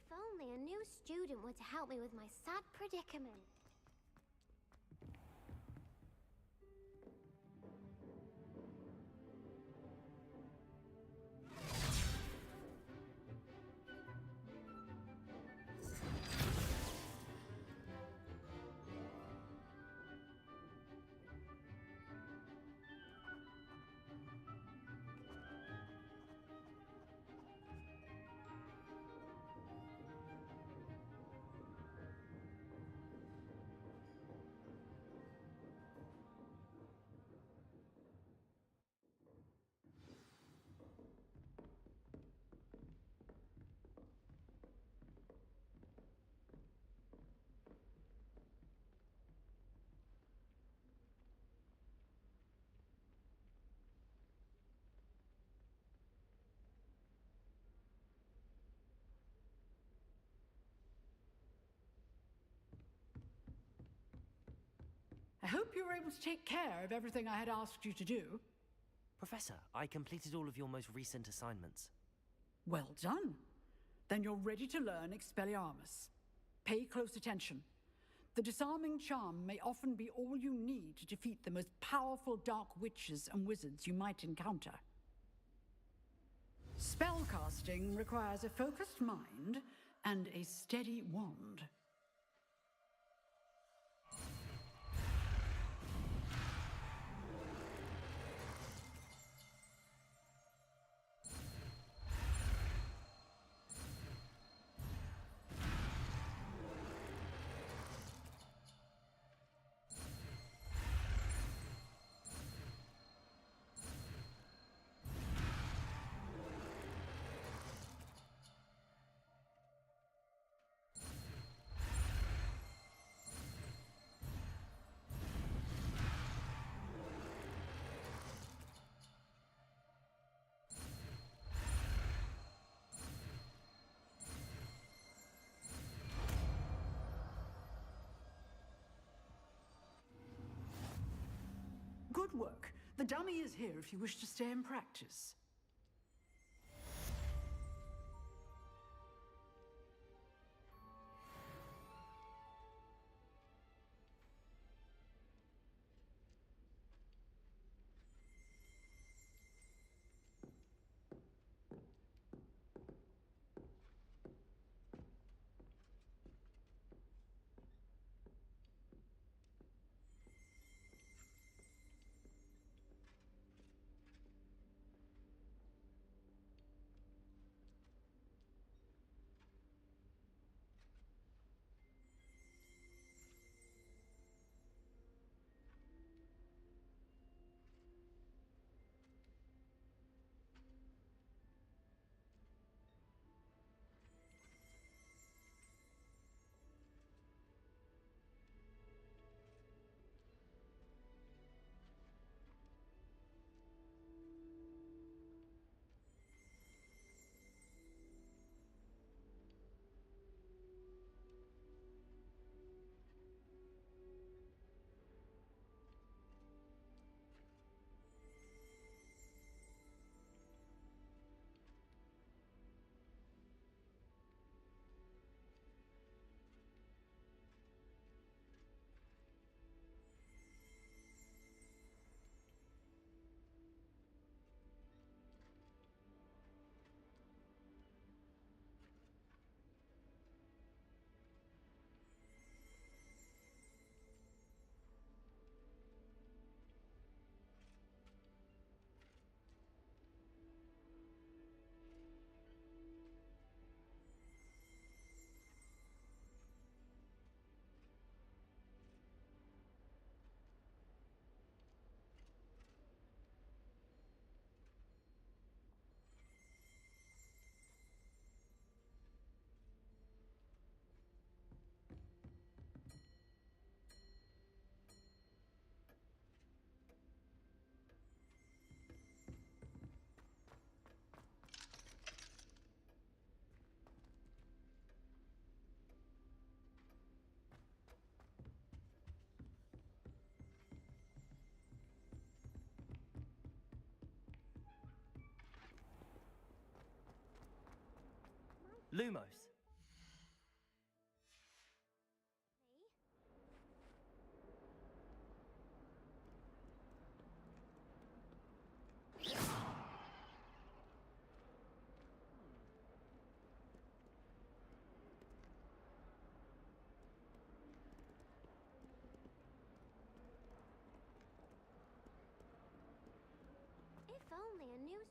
If only a new student were to help me with my sad predicament. I hope you were able to take care of everything I had asked you to do. Professor, I completed all of your most recent assignments. Well done. Then you're ready to learn Expelliarmus. Pay close attention. The disarming charm may often be all you need to defeat the most powerful dark witches and wizards you might encounter. Spellcasting requires a focused mind and a steady wand. Good work. The dummy is here if you wish to stay and practice. Lumos, only a news.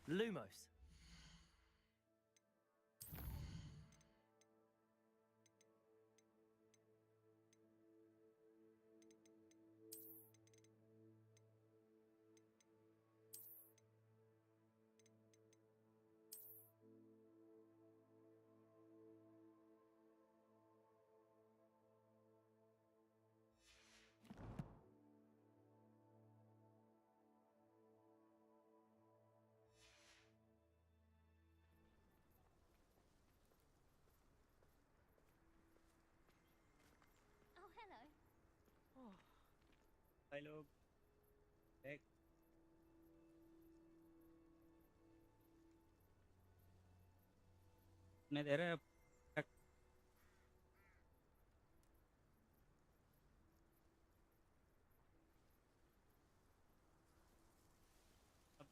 Lumos. Oh, hello. भाई लोग एक ने दे रहे हैं अब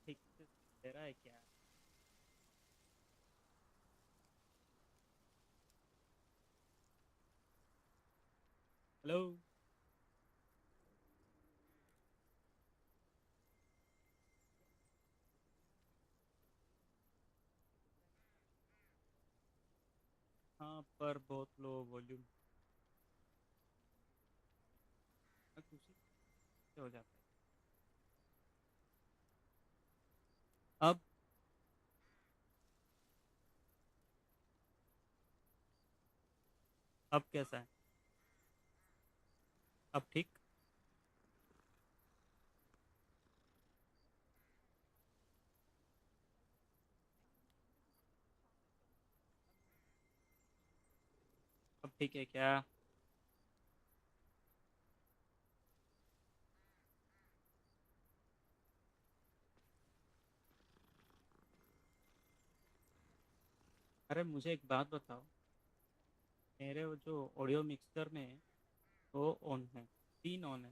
ठीक से दे रहा है क्या? हेलो हाँ, पर बहुत लो वॉल्यूम उसी से हो जाता है। अब कैसा है? अब ठीक? अब ठीक है क्या? अरे मुझे एक बात बताओ, मेरे वो जो ऑडियो मिक्सर में है, वो ऑन है, 3 ऑन है,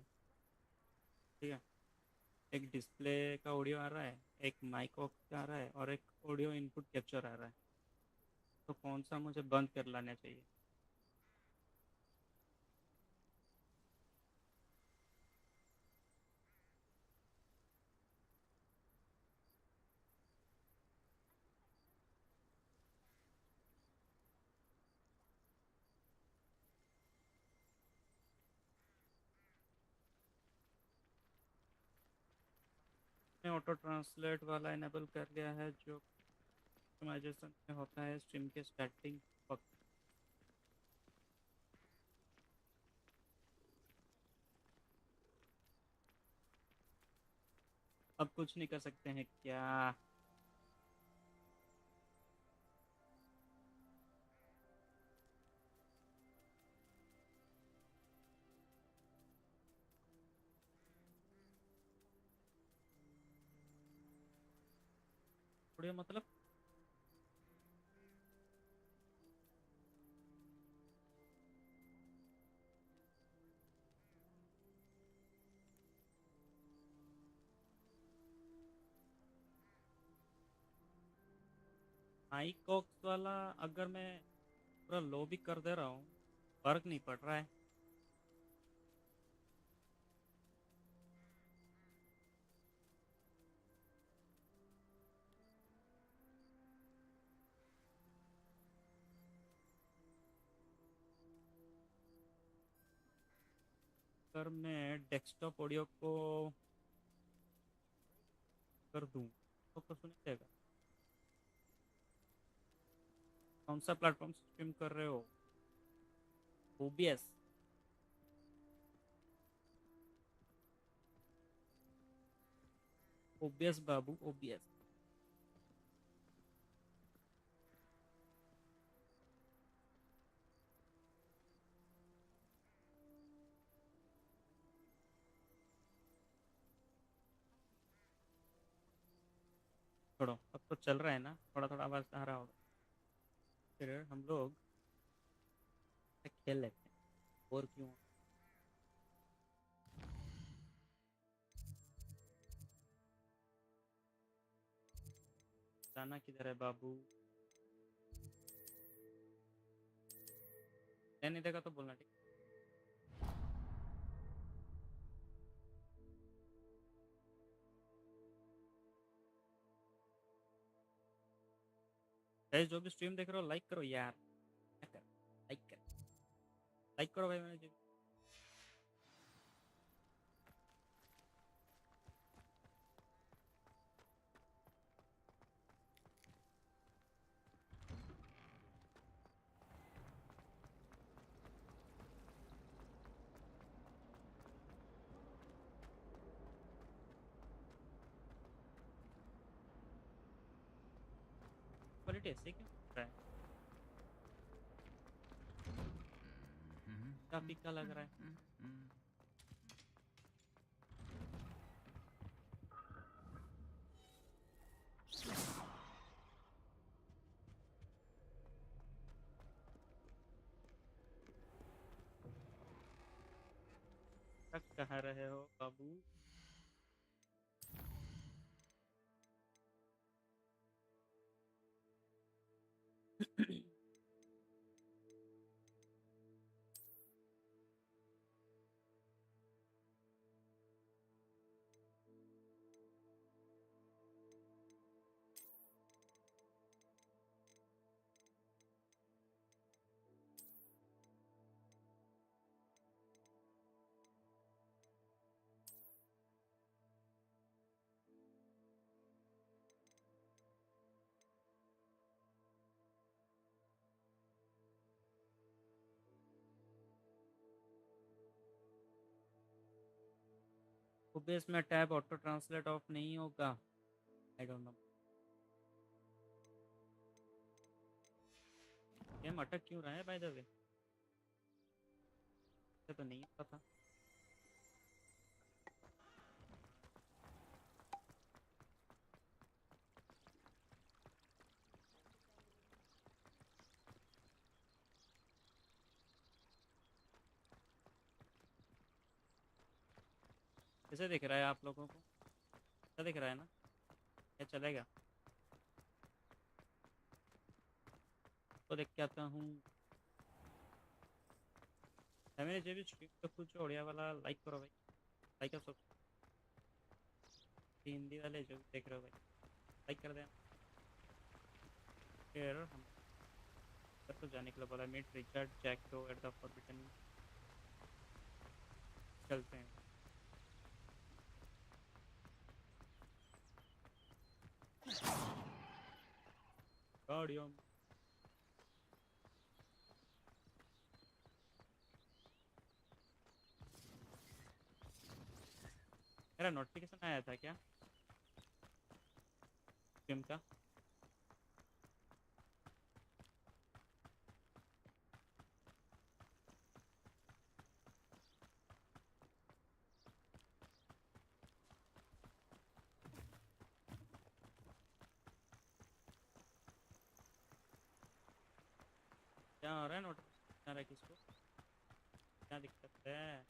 ठीक है। एक डिस्प्ले का ऑडियो आ रहा है, एक माइक का आ रहा है और एक ऑडियो इनपुट कैप्चर आ रहा है। तो कौन सा मुझे बंद कर लाना चाहिए? मैं ऑटो ट्रांसलेट वाला इनेबल कर लिया है, जो कस्टमाइजेशन में होता है स्ट्रीम के स्टार्टिंग वक्त। अब कुछ नहीं कर सकते हैं क्या? ऑडियो मतलब? माइक ऑक्स वाला अगर मैं पूरा लो भी कर दे रहा हूँ, फर्क नहीं पड़ रहा है। अगर मैं डेस्कटॉप ऑडियो को कर दूँ तो सुन देगा? कौन सा प्लेटफॉर्म स्ट्रीम कर रहे हो? ओबीएस? ओबीएस बाबू, ओबीएस। छोड़ो, अब तो चल रहा है ना, थोड़ा थोड़ा आवाज आ रहा होगा। फिर हम लोग खेल लेते हैं, और क्यों। जाना किधर है बाबू? नहीं देखा तो बोलना ठीक। गाइस जो भी स्ट्रीम देख रहे हो लाइक करो यार, लाइक करो भाई। मैंने क्वालिटी ऐसे क्यों हो रहा है? काफी का लग रहा है। कहाँ रहे हो बाबू? ओबीएस में टैब ऑटो ट्रांसलेट ऑफ नहीं होगा। आई डोंट नो गेम अटक क्यों रहा है बाय द वे? तो नहीं पता। कैसे दिख रहा है आप लोगों को? क्या दिख रहा है ना? क्या चलेगा? तो देख के आता हूँ। मेरे जो भी स्ट्रीम तो कुछ ओडिया वाला लाइक करो भाई, लाइक और सब्सक्राइब। हिंदी वाले जो भी देख रहे हो भाई लाइक कर देना। फिर हम तो जाने के लिए बोला मीट रिचर्ड जैक्टो एट द फॉरबिडन। चलते हैं। गाड़ियों मेरा नोटिफिकेशन आया था क्या स्ट्रीम का? क्या हो रहा है? नोटिफिकेशन आ रहा है किसको? क्या दिक्कत है?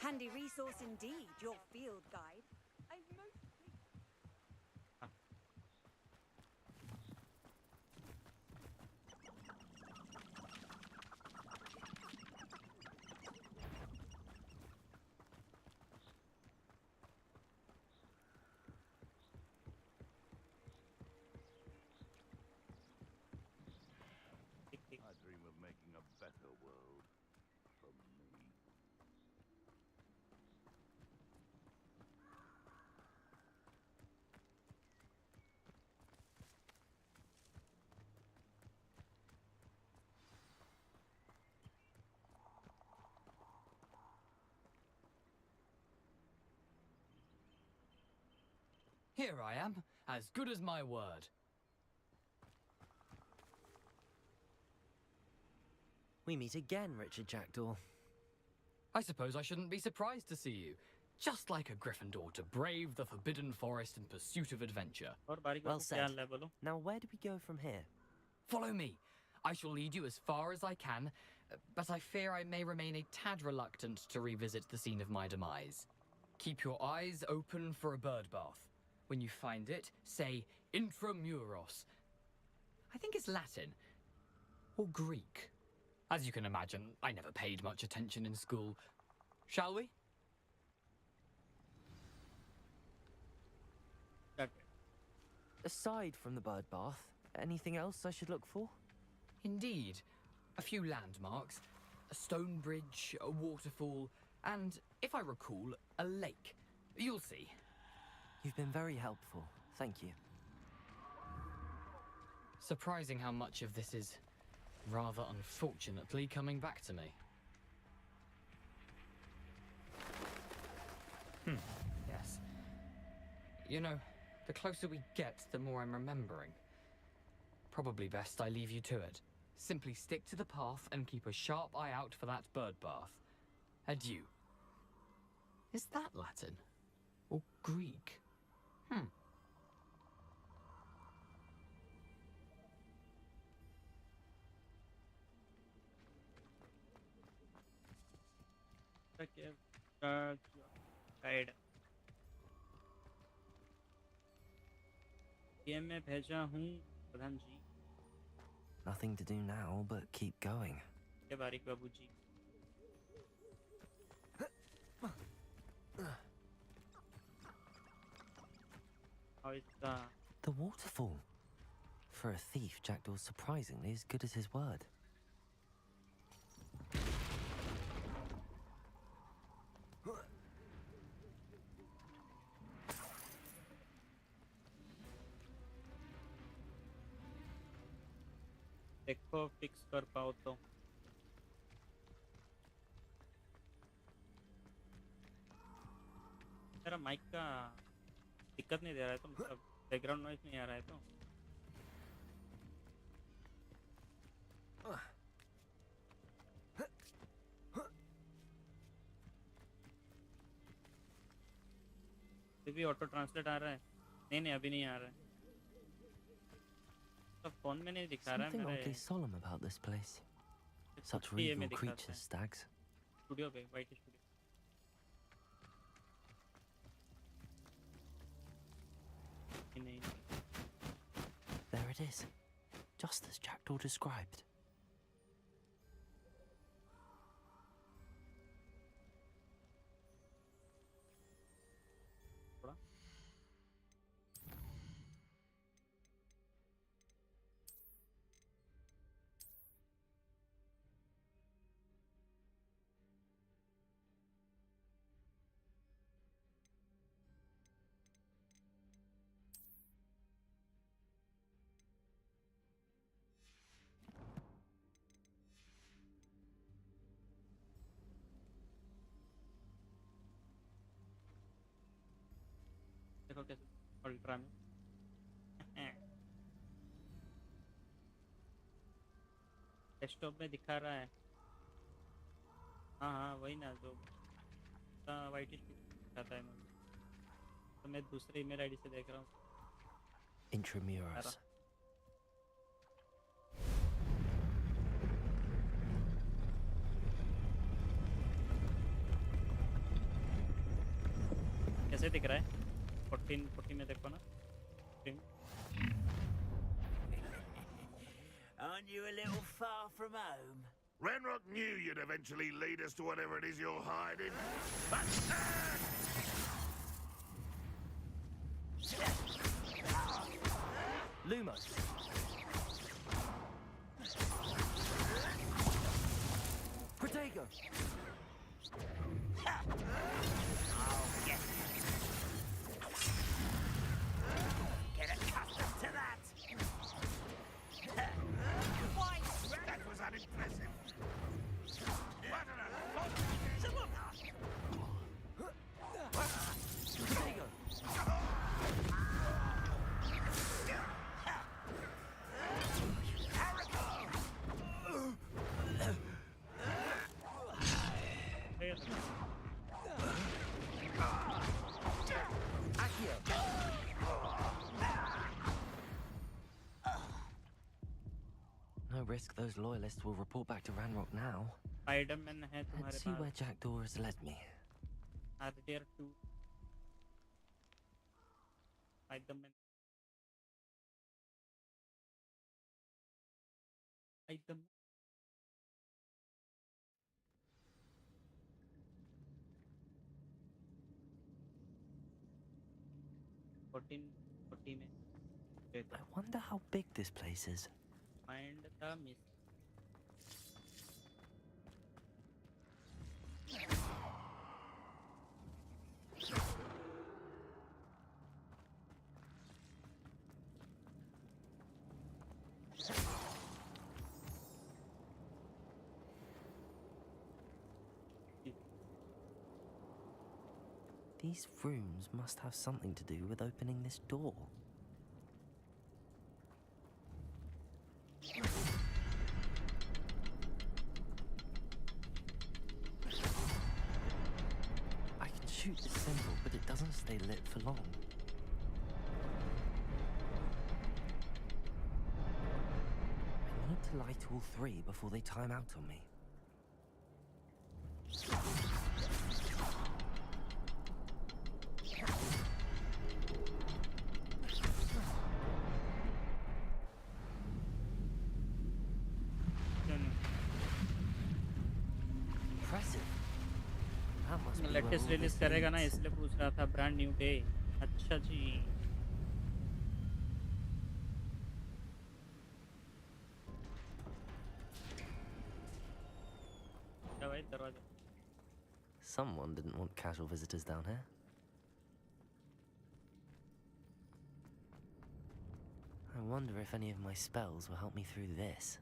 Handy resource indeed, your field guide. I've mostly... I dream of making a better world from me. Here I am, as good as my word. We meet again, Richard Jackdaw. I suppose I shouldn't be surprised to see you. Just like a Gryffindor to brave the Forbidden Forest in pursuit of adventure. और बारी Well को said. क्या ले बोलो? Now, where do we go from here? Follow me. I shall lead you as far as I can, but I fear I may remain a tad reluctant to revisit the scene of my demise. Keep your eyes open for a bird bath. When you find it, say, Intramuros. I think it's Latin. Or Greek. As you can imagine, I never paid much attention in school. Shall we? Okay. Aside from the bird bath, anything else I should look for? Indeed. A few landmarks. A stone bridge, a waterfall, and, if I recall, a lake. You'll see. You've been very helpful. Thank you. Surprising how much of this is, rather unfortunately, coming back to me. Yes. You know, the closer we get, the more I'm remembering. Probably best I leave you to it. Simply stick to the path and keep a sharp eye out for that bird bath. Adieu. Is that Latin? Or Greek? Okay. Guide ये मैं भेजा हूँ प्रधान जी Nothing to do now but keep going. के बारीक बाबू जी How is The waterfall. For a thief, Jackdaw's surprisingly as good as his word. देखो fix कर पाओ तो मेरा माइक का दिक्कत नहीं दे रहा है तो मतलब बैकग्राउंड नॉइस नहीं आ रहा है तो फिर भी ऑटो ट्रांसलेट आ रहा है नहीं अभी नहीं आ रहा है तो फोन में नहीं दिखा रहा है Something मेरे oddly solemn about this place. Such ये में regal दिखाता है creatures, stags. स्टूडियो पे वाइट स्टूडियो नहीं There it is. Just as Jackdaw described. थोड़ा देखो कैसे अल्ट्रा में डेस्कटॉप में दिखा रहा है हाँ वही ना जो वाइट दिखाता है मुझे तो मैं दूसरे ईमेल आईडी से देख रहा हूँ Intramuros. कैसे दिख रहा है 14 में देखो ना 14 Aren't you a little far from home? Renrock knew you'd eventually lead us to whatever it is you're hiding. Lumos. Protego. Get accustomed to that! That was unimpressive. Protego. Accio. No risk those loyalists will report back to Ranrock now. Spiderman है तुम्हारे Let's see where pass Jackdaw has led me. आर्टियर 2 Spiderman एकदम 1440 में I wonder how big this place is. Find the miss These rooms must have something to do with opening this door. I can shoot the symbol, but it doesn't stay lit for long. I need to light all three before they time out on me. Impressive. That must be where latest all release this करेगा ना leads. इसलिए पूछ रहा था brand new day अच्छा जी क्या भाई दरवाजा Someone didn't want casual visitors down here. I wonder if any of my spells will help me through this.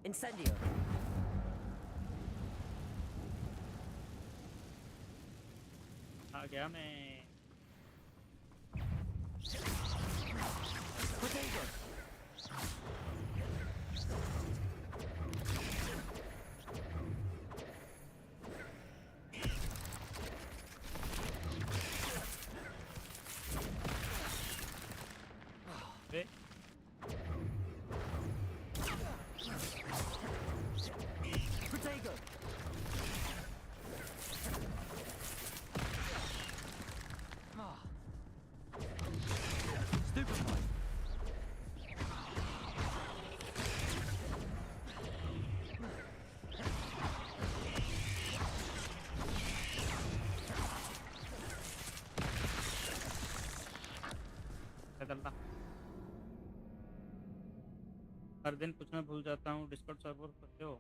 Incendio. आ गया मैं Potato. वे Potato. Stupefy! बदलता हर दिन कुछ मैं भूल जाता हूँ डिस्कॉर्ड सर्वर करते हो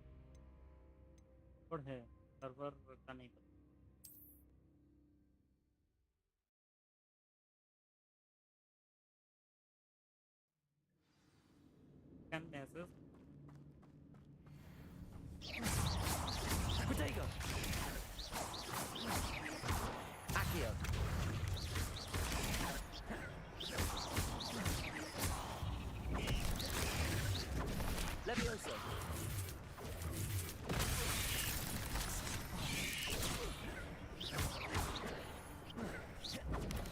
डिस्कॉर्ड है सर्वर का नहीं पता can message Potato. Accio. Levioso.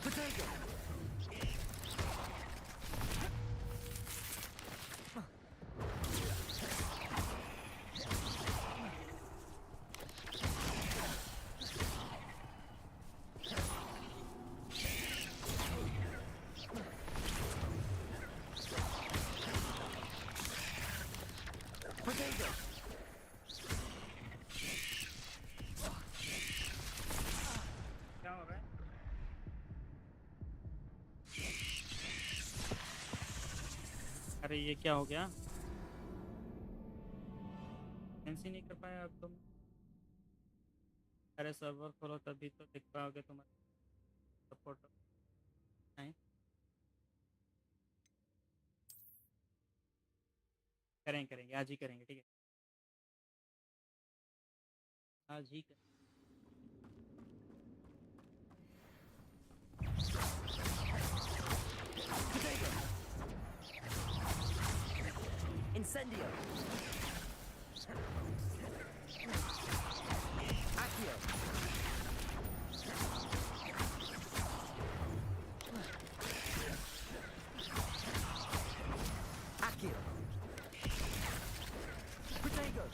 Potato. Potato. क्या हो रहा है अरे ये क्या हो गया कैंसिल नहीं कर पाया अब तुम अरे सर्वर खोलो तभी तो दिख पाओगे तुम्हारे सपोर्ट नहीं करेंगे आज ही करेंगे ठीक है आज ही करेंगे Potato. Incendio. Accio. Protego!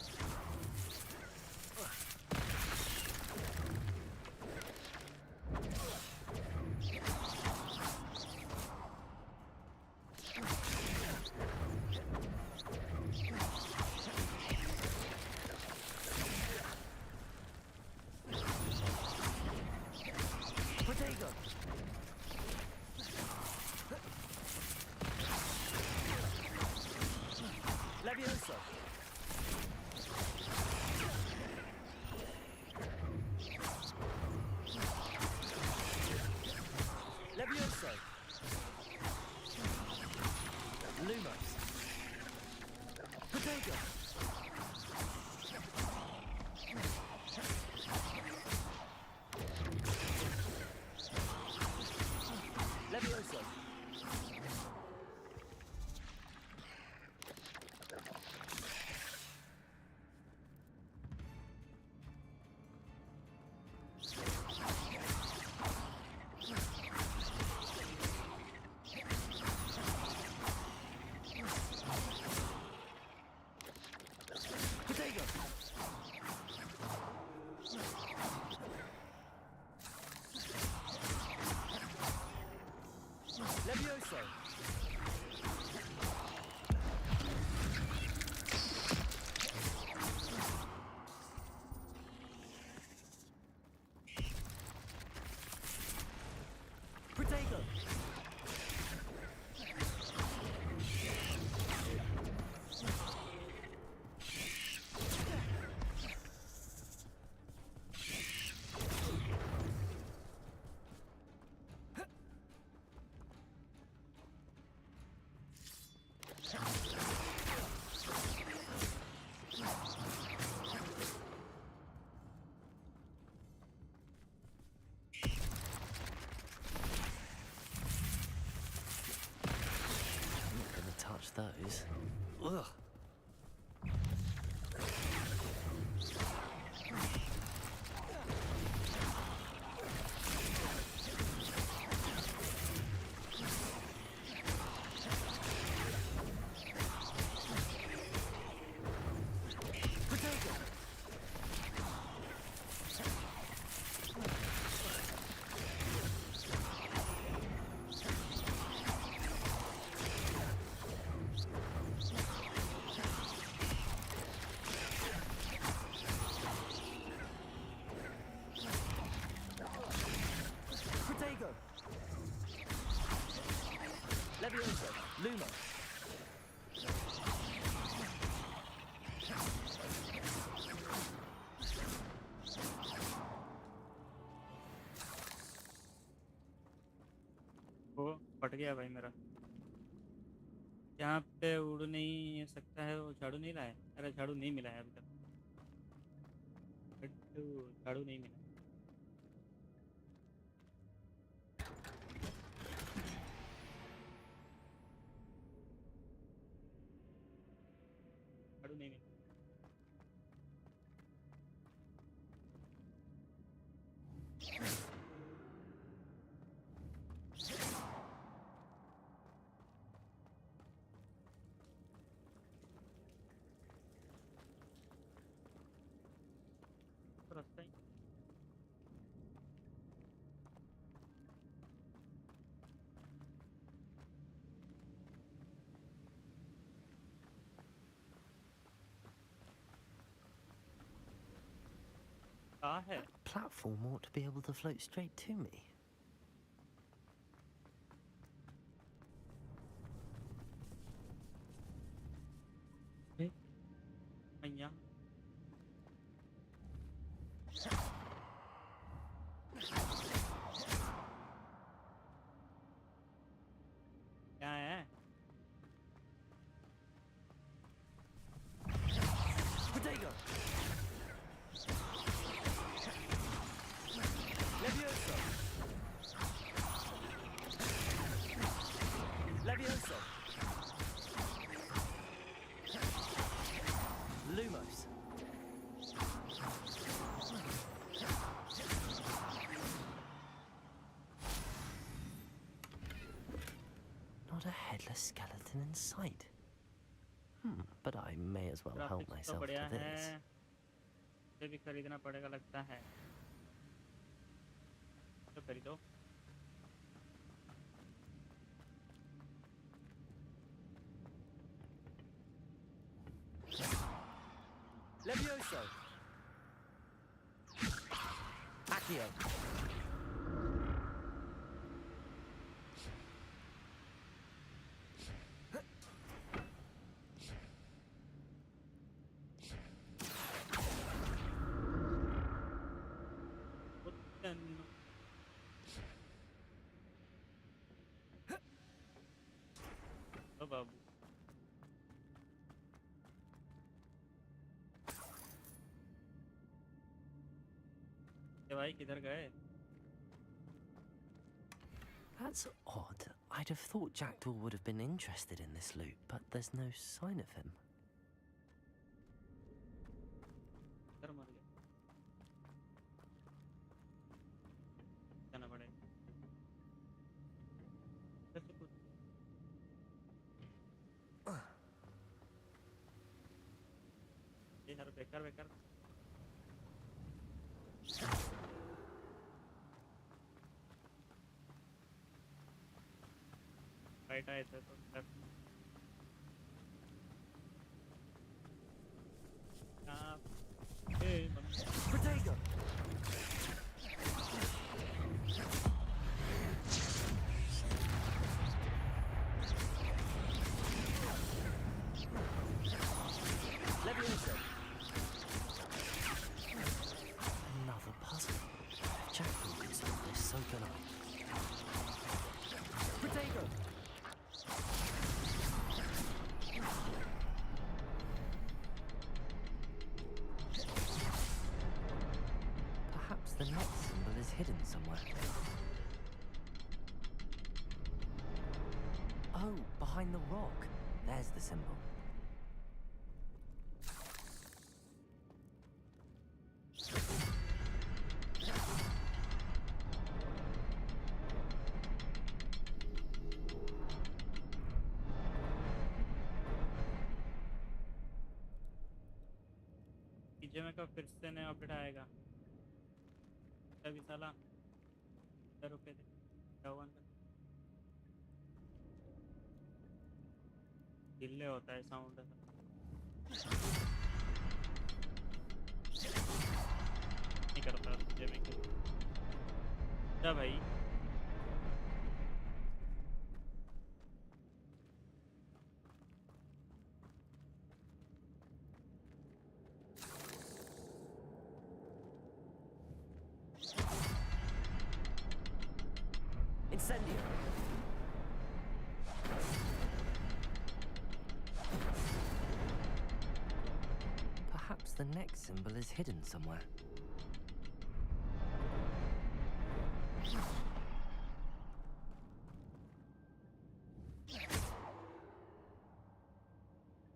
Protego! Levioso! Levioso! Lumos! Protego! Levioso! Protego! Levioso! Protego! I'm not gonna touch those. Ugh. Protego! Protego! Levioso! Lumo! वो फट गया भाई मेरा। यहाँ पे उड़ नहीं सकता है, वो झाड़ू नहीं लाया। अरे झाड़ू नहीं मिला है अभी तक। झाड़ू नहीं मिला। झाड़ू नहीं मिला। तो रास्ता ही कहाँ है? Platform ought to be able to float straight to me. यहाँ क्या है? Protego! Levioso! Levioso! Lumos! Not a headless skeleton in sight. But I may as well help graphics तो myself बढ़िया to है, this. मुझे भी खरीदना पड़ेगा लगता है, तो खरीदो। Levioso! Accio! ओ बाबू, ये भाई किधर गए? That's odd. I'd have thought Jackdaw would have been interested in this loot, but there's no sign of him. किधर मर गए? जाना पड़ेगा। कैसे कुछ? ये यार बेकार बेकार। फाइट आए थे तो Protego! Levioso! Another puzzle. Jackdaw can solve this, so can I. Protego! Perhaps the next symbol is hidden somewhere. Oh, behind the rock. There's the symbol. पीछे में कब फिर से नया अपडेट आएगा? अभी साला रुके थे क्या हुआ अंदर? डिले होता है साउंड नहीं करता मुझे में क्या भाई? Incendio! Perhaps the next symbol is hidden somewhere.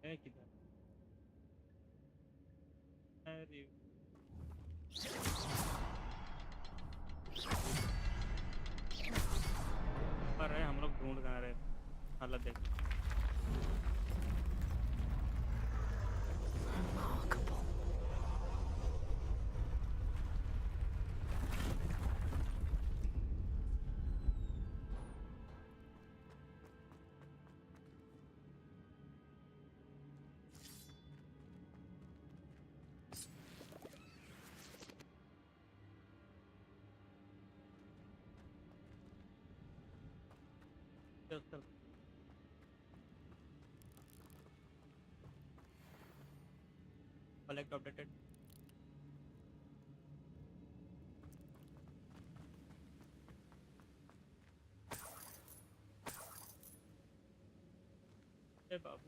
है किधर? अरे पर है, हम लोग ढूंढ कहाँ रहे? हालत देख। Remarkable. चल collect updated A Babu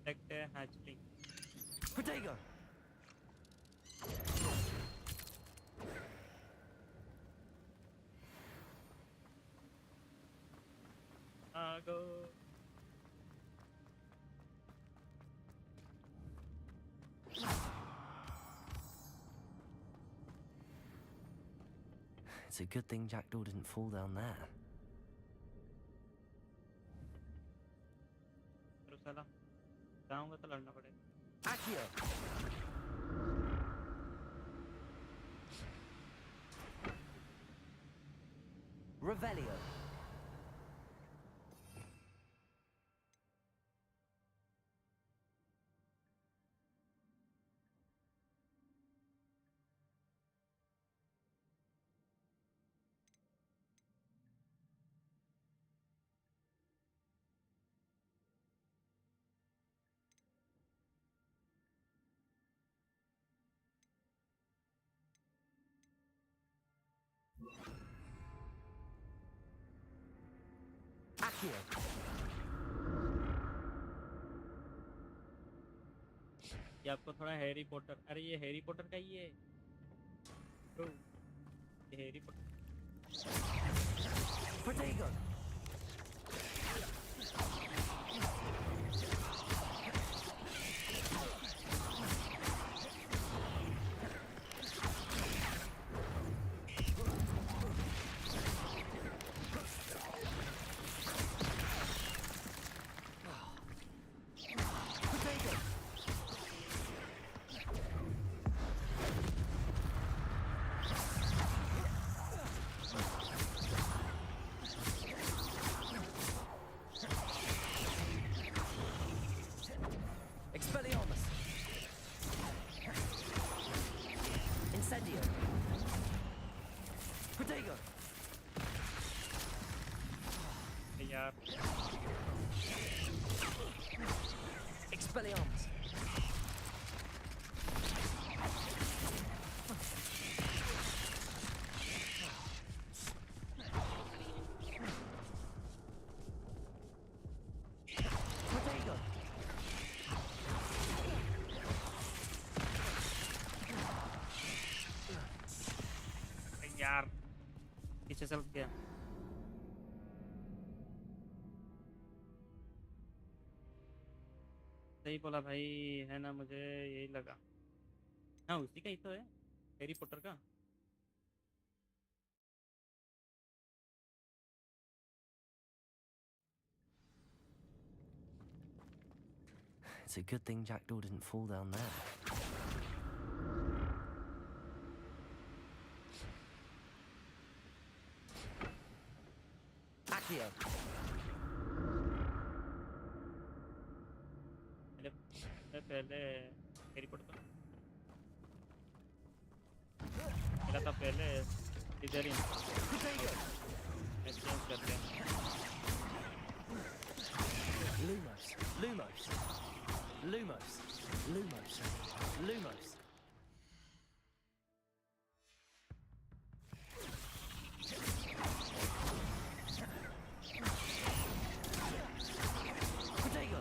Select a hatchling. Protego! Go. It's a good thing Jackdaw didn't fall down there. तो साला जाऊंगा तो लड़ना पड़ेगा. Accio! Revelio. Accio. ये आपको थोड़ा हैरी पॉटर, अरे ये हैरी पॉटर का ही है. तो ये Harry Potter. Protego. Expelliarmus. Incendio. Protego. यार Expelliarmus. Protego. यार पीछे चल गया. सही बोला भाई, है ना, मुझे यही लगा. हाँ उसी का ही तो है, हैरी पॉटर का. It's a good thing Jackdaw didn't fall down there. Accio. पहले हैरी पॉटर था. मेरा था पहले सिजेरियन. चेंज करते हैं. Lumos. Lumos. Lumos. Lumos. Lumos. Protego.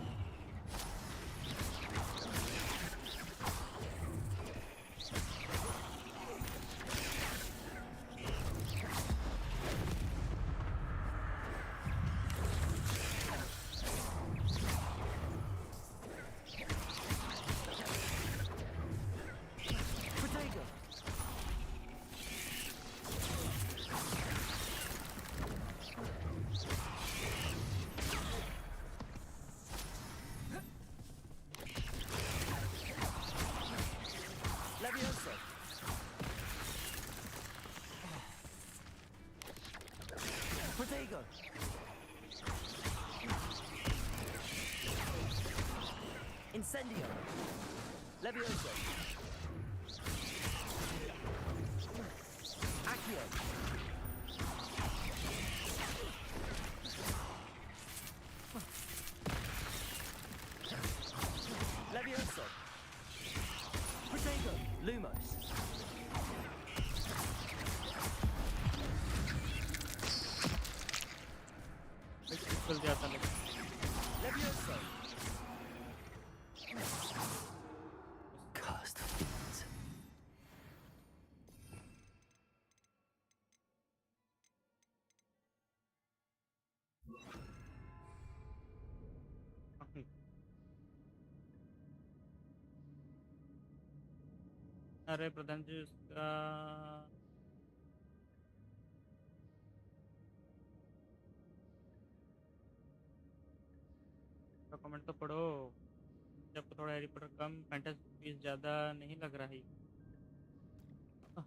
Protego. Levioso. Protego. Incendio. Levioso. Accio. Levioso. Protego. Lumos. चल गया था लेकिन Levioso. अरे प्रधान जी उसका कमेंट तो पढ़ो। जब थोड़ा हैरी पॉटर कम फैंटेसी पीस ज़्यादा नहीं लग रहा है। आह,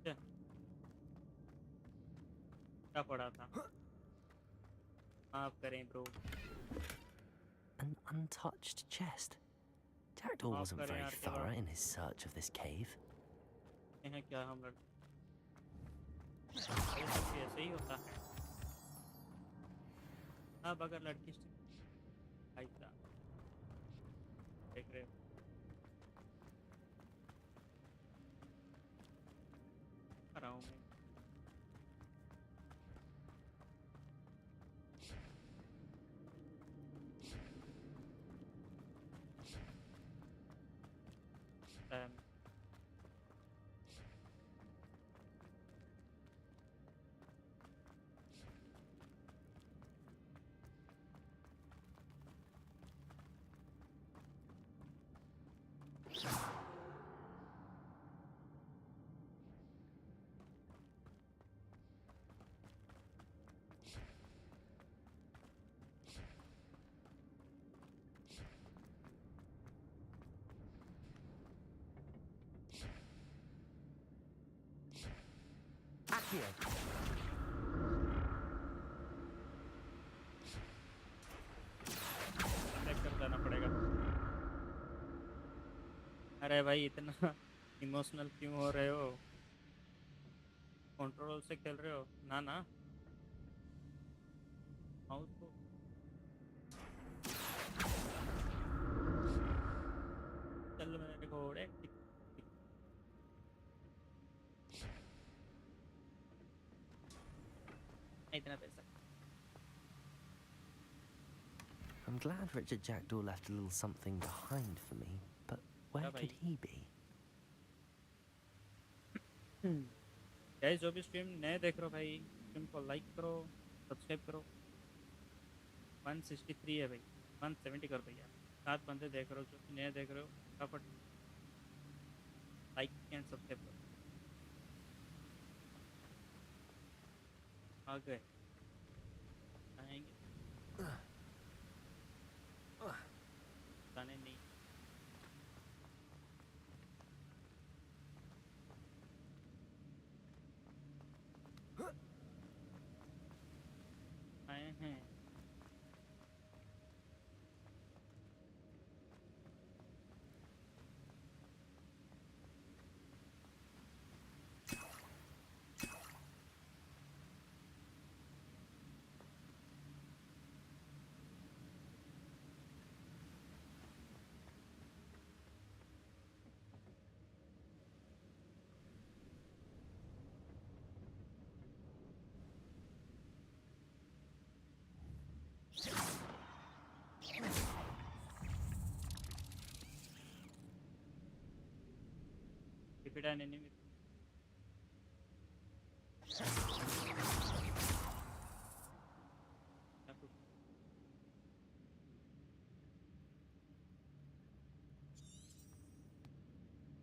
क्या क्या पढ़ा था? माफ करें bro. An untouched chest. Jackdaw माफ wasn't करें very यार के thorough बाद in his search of this cave. हैं क्या हम लड़के ये सब भी ऐसे ही होता है। अब अगर लड़की भाई साहब देख रहे हो आ रहा हूँ मैं। Um, Accio! चेक कर जाना पड़ेगा। अरे भाई इतना इमोशनल क्यों हो रहे हो? कंट्रोल से खेल रहे हो ना ना माउस को चल मेरे घोड़े इतना पैसा। I'm glad Richard Jackdaw left a little something behind for me, but where could he be? Guys जो भी स्ट्रीम नए देख रहे हो भाई स्ट्रीम को लाइक करो सब्सक्राइब करो। 163 है भाई 170 कर भैया। 7 बंदे देख रहे हो जो नए देख रहे हो फटाफट लाइक एंड सब्सक्राइब करो। आ गए आएंगे जाने नहीं। आए हैं defeat an enemy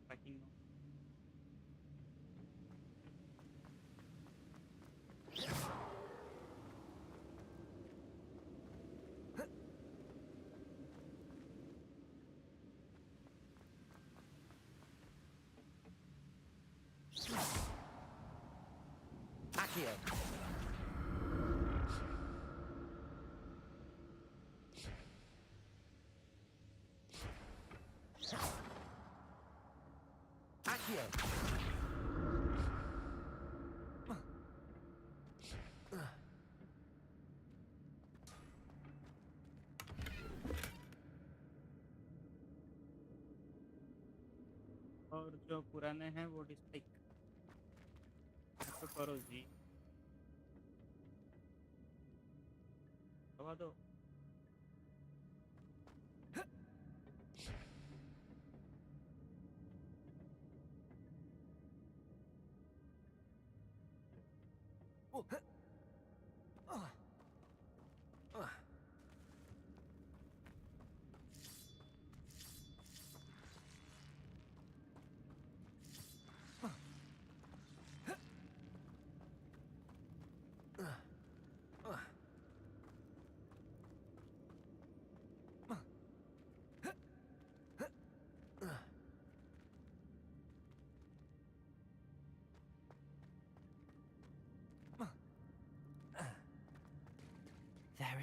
fighting now। Accio! Accio! और जो पुराने हैं वो डिसलाइक तो करो जी दबा दो।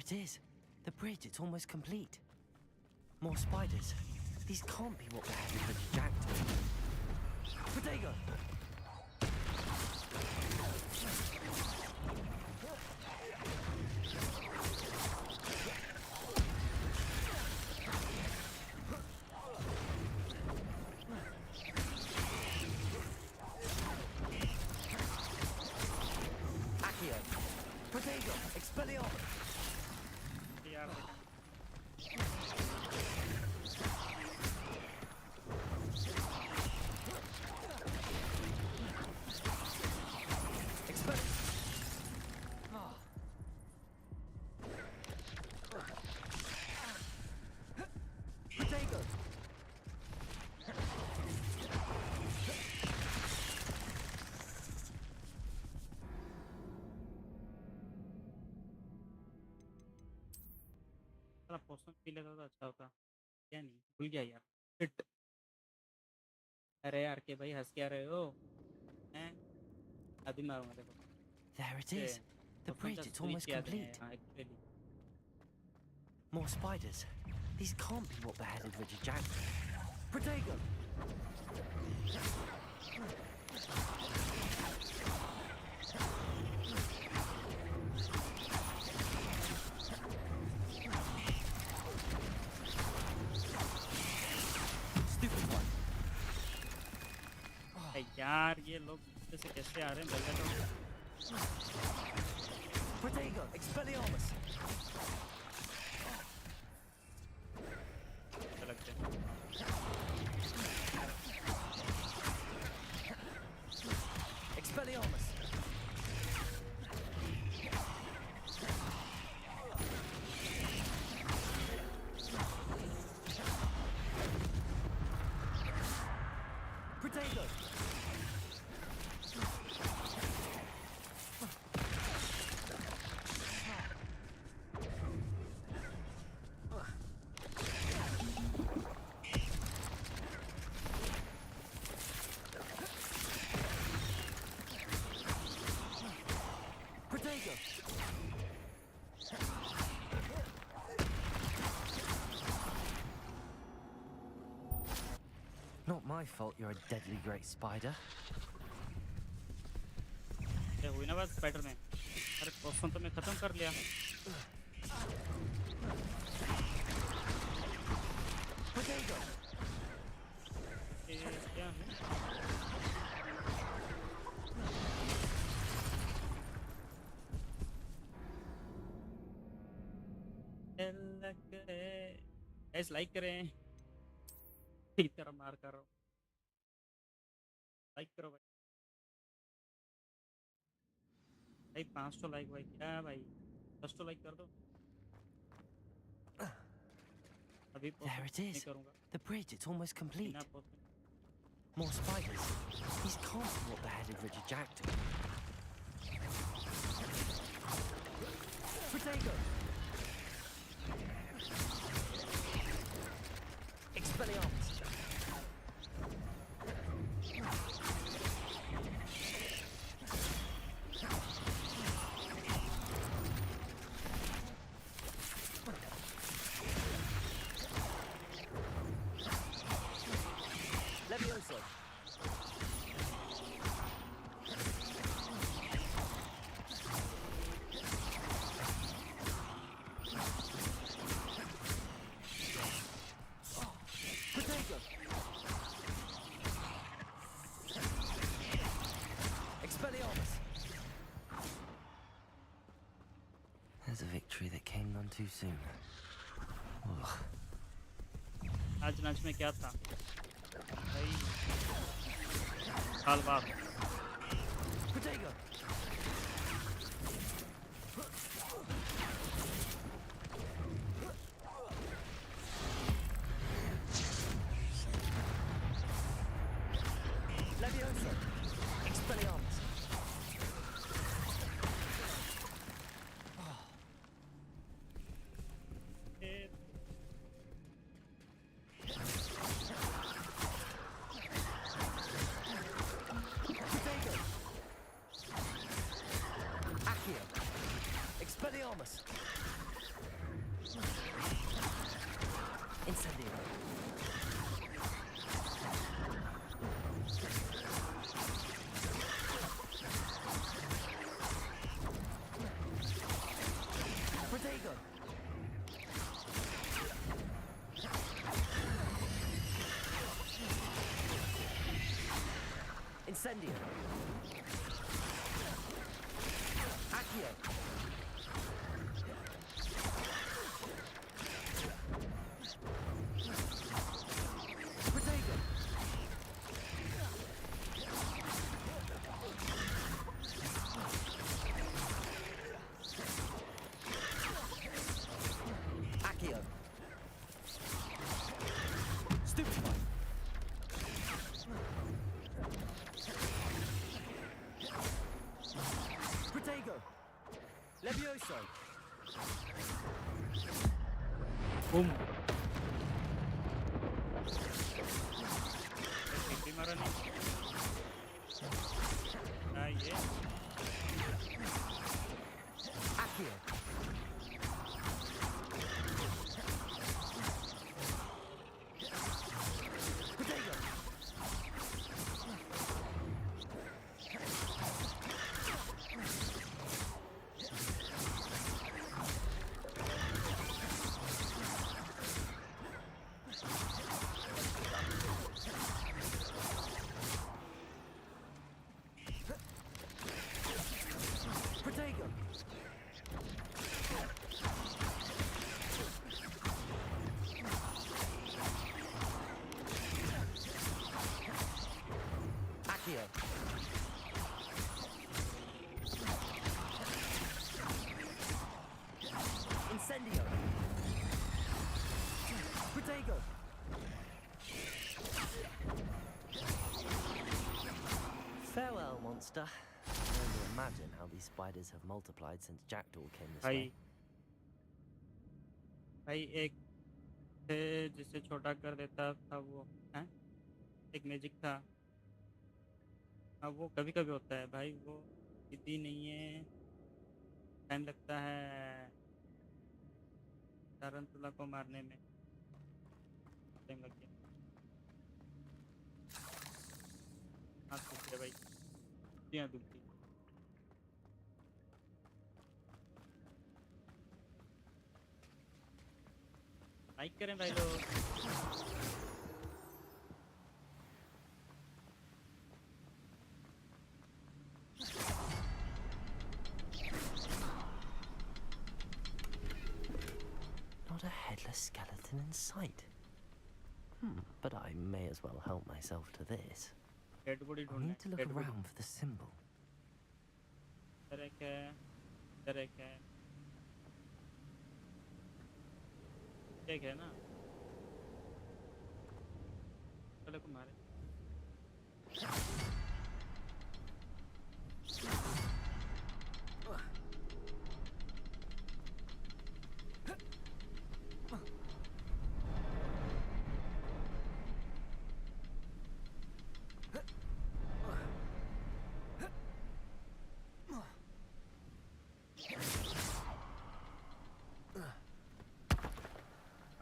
it is. The bridge, it's almost complete. More spiders. These can't be what beheaded Richard Jackdaw. Protego! Accio! Protego! Expelliarmus! यार Protego! साला पोषण पी लेता तो अच्छा होता क्या नहीं भूल गया यार शिट अरे यार के भाई हंस क्या रहे हो हैं अभी मारूंगा देखो There it ये is. The पोषण bridge, का it's स्विच almost याद है complete. हाँ actually More spiders. These can't be what beheaded Richard Jackdaw. Protego! Stupid one. यार ये लोग से कैसे आ रहे हैं भैया लोग Protego! Expelliarmus! अच्छा लगते हैं Expelliarmus! Protego! Protego! Not my fault you're a deadly great spider. ये हुई ना बात स्पाइडर में अरे पोषण तो मैं खत्म कर लिया Protego! ये क्या है गाइस लाइक करें इस तरह मार कर रहा हूँ लाइक करो भाई भाई 500 लाइक भाई क्या भाई 10 तो लाइक कर दो अभी There post it नहीं is. करूँगा The bridge, it's almost complete. बिना post More spiders. These can't be what beheaded Richard Jackdaw. Protego! Expelliarmus! Levioso! Protego! Expelliarmus! There's a victory that came none too soon. Ugh. आज lunch में क्या था भाई साल बाद Protego! Levioso! Expelliarmus! ए, Protego! Accio! Expelliarmus! Incendio. Accio. Protego. Accio. Stupefy. Protego. Levioso. Boom कितनी मारा नहीं ये Accio. Protego. Protego. Accio. Incendio. Protego. Farewell, monster. I can only imagine how these spiders have multiplied since Jackdaw came this भाई way. भाई एक थे जिसे छोटा कर देता था वो है एक मैजिक था हाँ वो कभी कभी होता है भाई वो इतनी नहीं है टाइम लगता है तारंतुला को मारने में टाइम लग गया हाथ टूट गया भाई यहाँ दुखती लाइक करें भाई लोग Not a headless skeleton in sight. But I may as well help myself to this. Dead body I ढूंढना need to look dead body around for the symbol. तरह है तरह है ठीक है ना चलो को मारे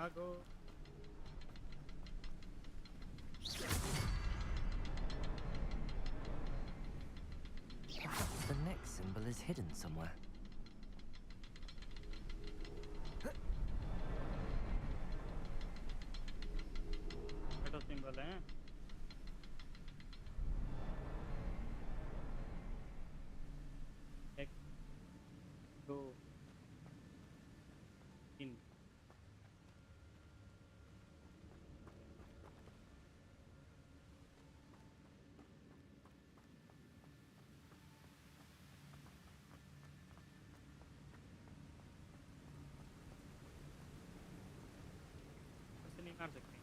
आगो Perhaps the next symbol is hidden somewhere. तो सिंबल है एक दो तीन ऐसे नहीं मार सकते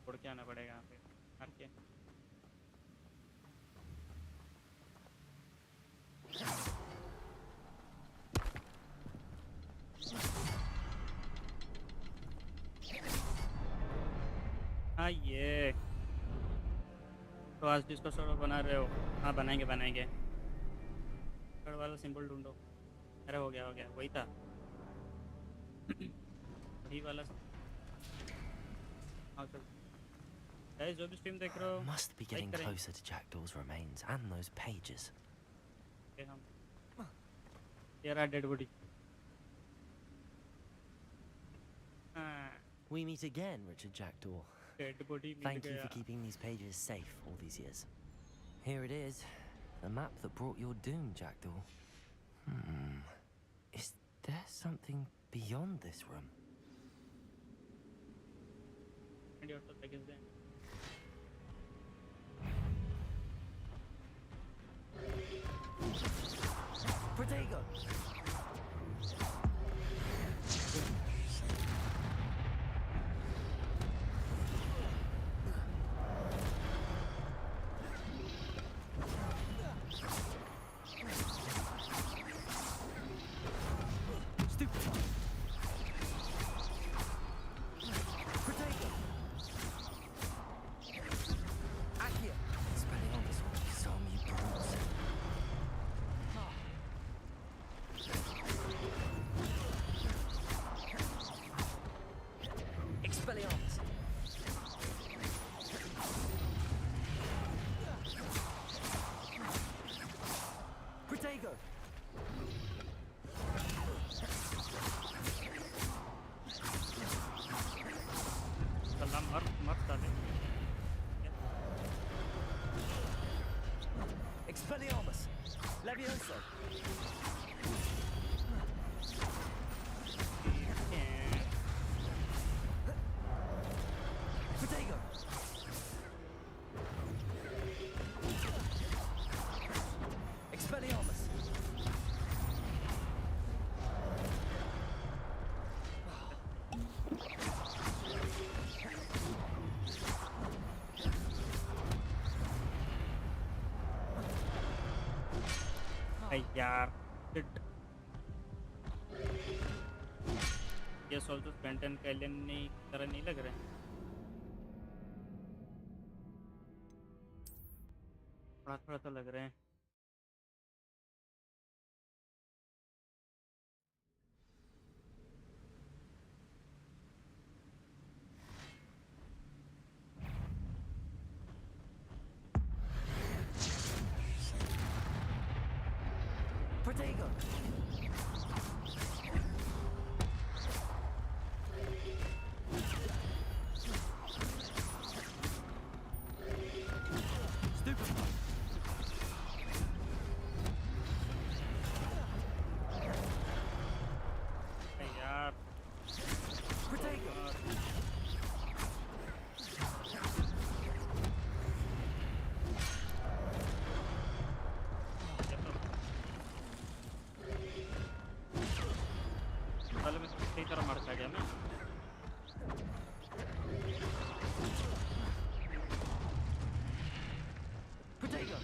उड़ के आना पड़ेगा यहाँ पे मार के हाँ ये तो आज जिसको सोलो बना रहे हो हाँ बनाएंगे बनाएंगे वाला सिंबल ढूंढो अरे हो गया वही था वही वाला हाँ चल गाइस जो भी स्ट्रीम देख रहे हो Must be getting closer to Jackdaw's remains and those pages. हम तेरा dead body We meet again, Richard Jackdaw. Dead body mill Thank you गया for keeping these pages safe all these years. Here it is, the map that brought your doom, Jackdaw. Is there something beyond this room? and your package then Protego! Expelliarmus! Protego! चला मर डाले Expelliarmus! Levioso! Protego! Expelliarmus! यार ये soul तो स्पेंटन का alien नहीं तरह नहीं लग रहे थोड़ा थोड़ा तो लग रहे हैं Protego! Stupefy! यार Protego! पहले मैं सही तरह मर गया मैं Protego!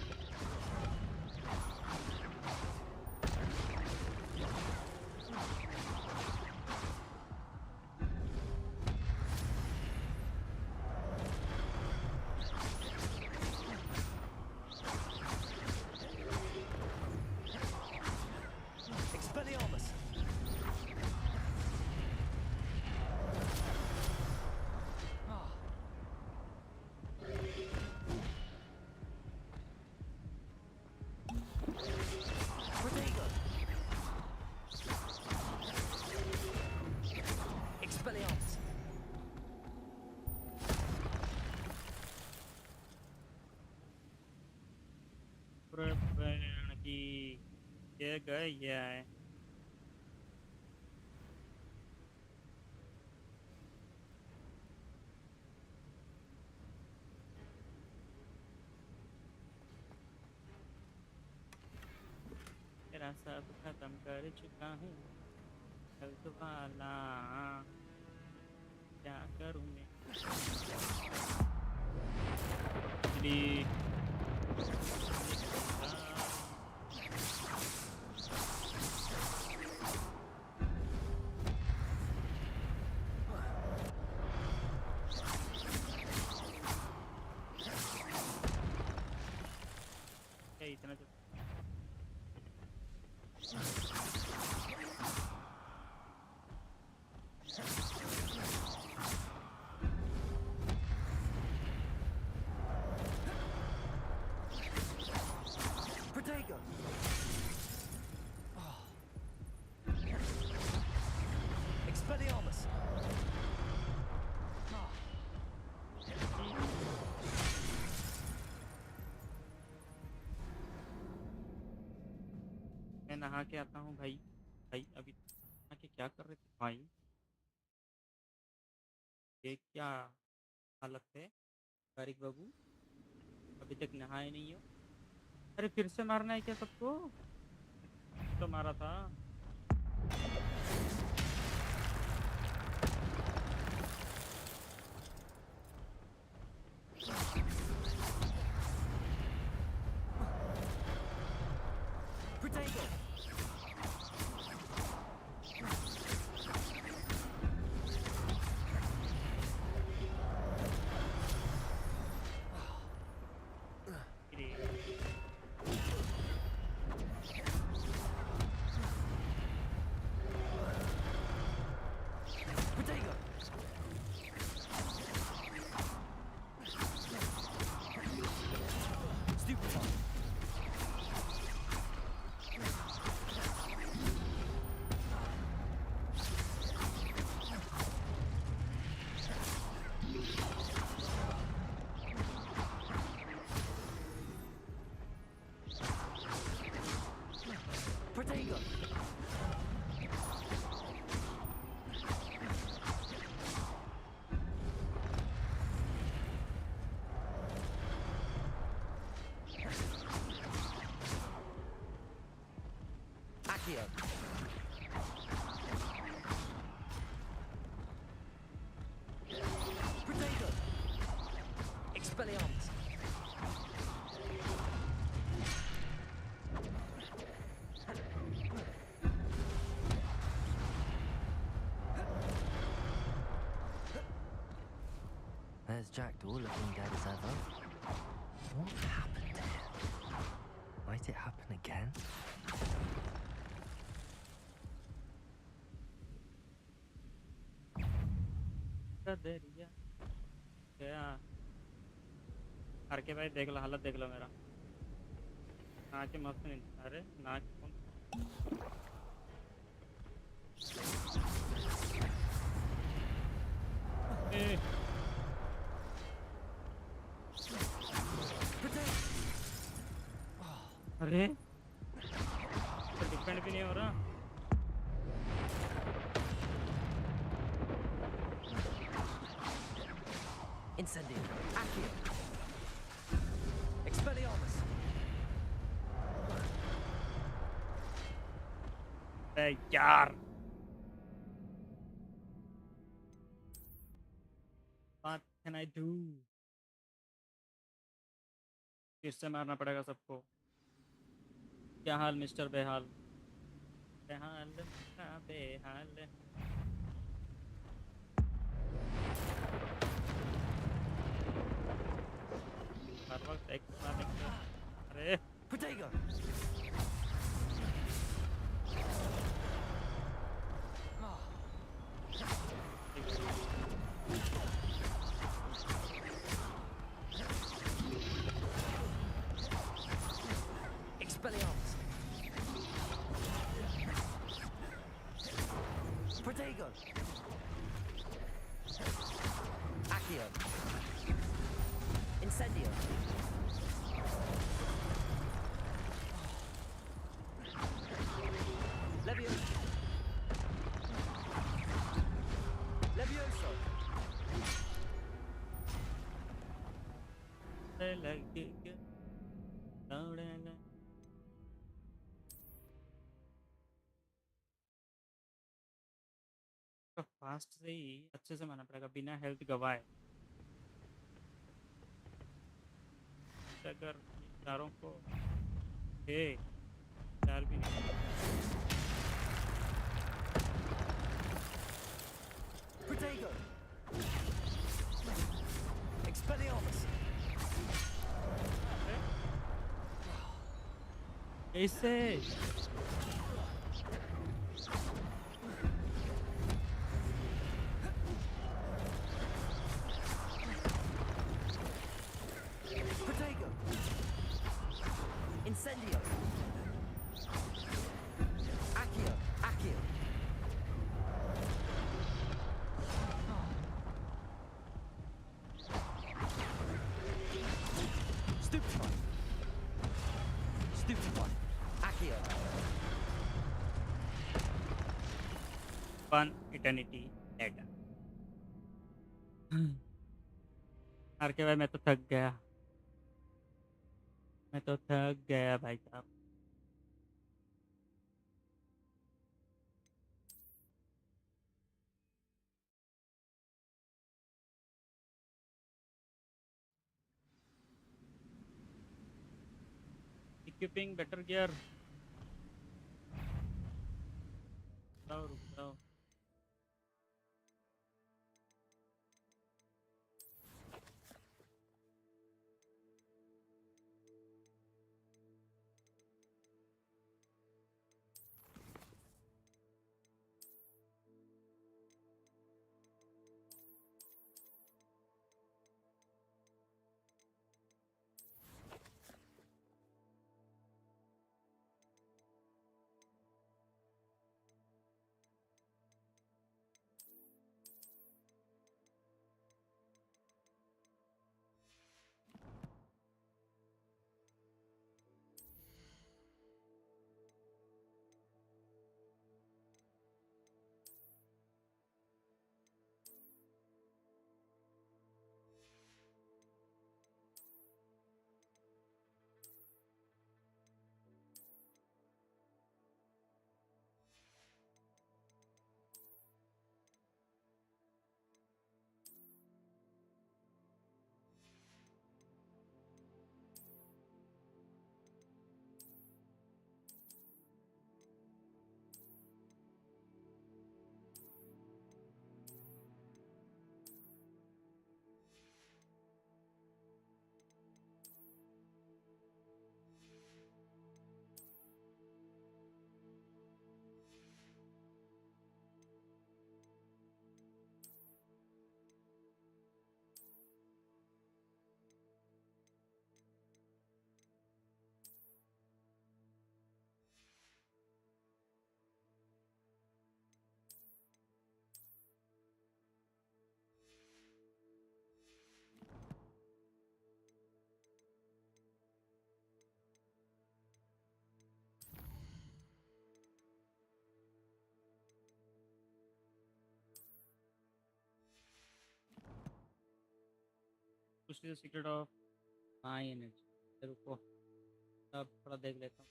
Expelliarmus! Protego! Expelliarmus! प्रवण की ये गया है मेरा सब खत्म कर चुका हूँ हेल्थ वाला क्या करूँ मैं इतना तो मैं नहा के आता हूँ भाई। भाई अभी नहा के क्या कर रहे थे भाई? ये क्या हालत है तारिक बाबू? अभी तक नहाए नहीं हो? अरे फिर से मारना है क्या सबको? तो मारा था। Protego! Protego! Stupefy! Protego! Accio! Protego! Expelliarmus! There's Jackdaw looking dead as ever. What happened to him? Might it happen again? दरिया क्या? के भाई देख लो, हालत देख लो मेरा। नाच मस्त नहीं। अरे नाच कौन? ए, अरे तो डिपेंड भी नहीं हो रहा। Incendio! Accio! Expelliarmus! यार What can I do? फिर से मारना पड़ेगा सबको। क्या हाल मिस्टर बेहाल? बेहाल हाँ, बेहाल। हर वक्त एक मारने के लिए। अरे Protego! Expelliarmus! Protego! Accio! Incendio! Levioso! Levioso! लगे दौड़ना। तो फास्ट से ही अच्छे से मारना पड़ेगा बिना हेल्थ गवाए। अगर चारों को चार भी नहीं। Protego! Expelliarmus! कैसे? Protego! Incendio! Accio! Accio! Stupefy! Stupefy! Accio! 1 eternity later. हार के भाई मैं तो थक गया भाई साहब. Equipping better gear. रुक जाओ. Which is the secret of high energy. रुको अब थोड़ा देख लेता हूँ.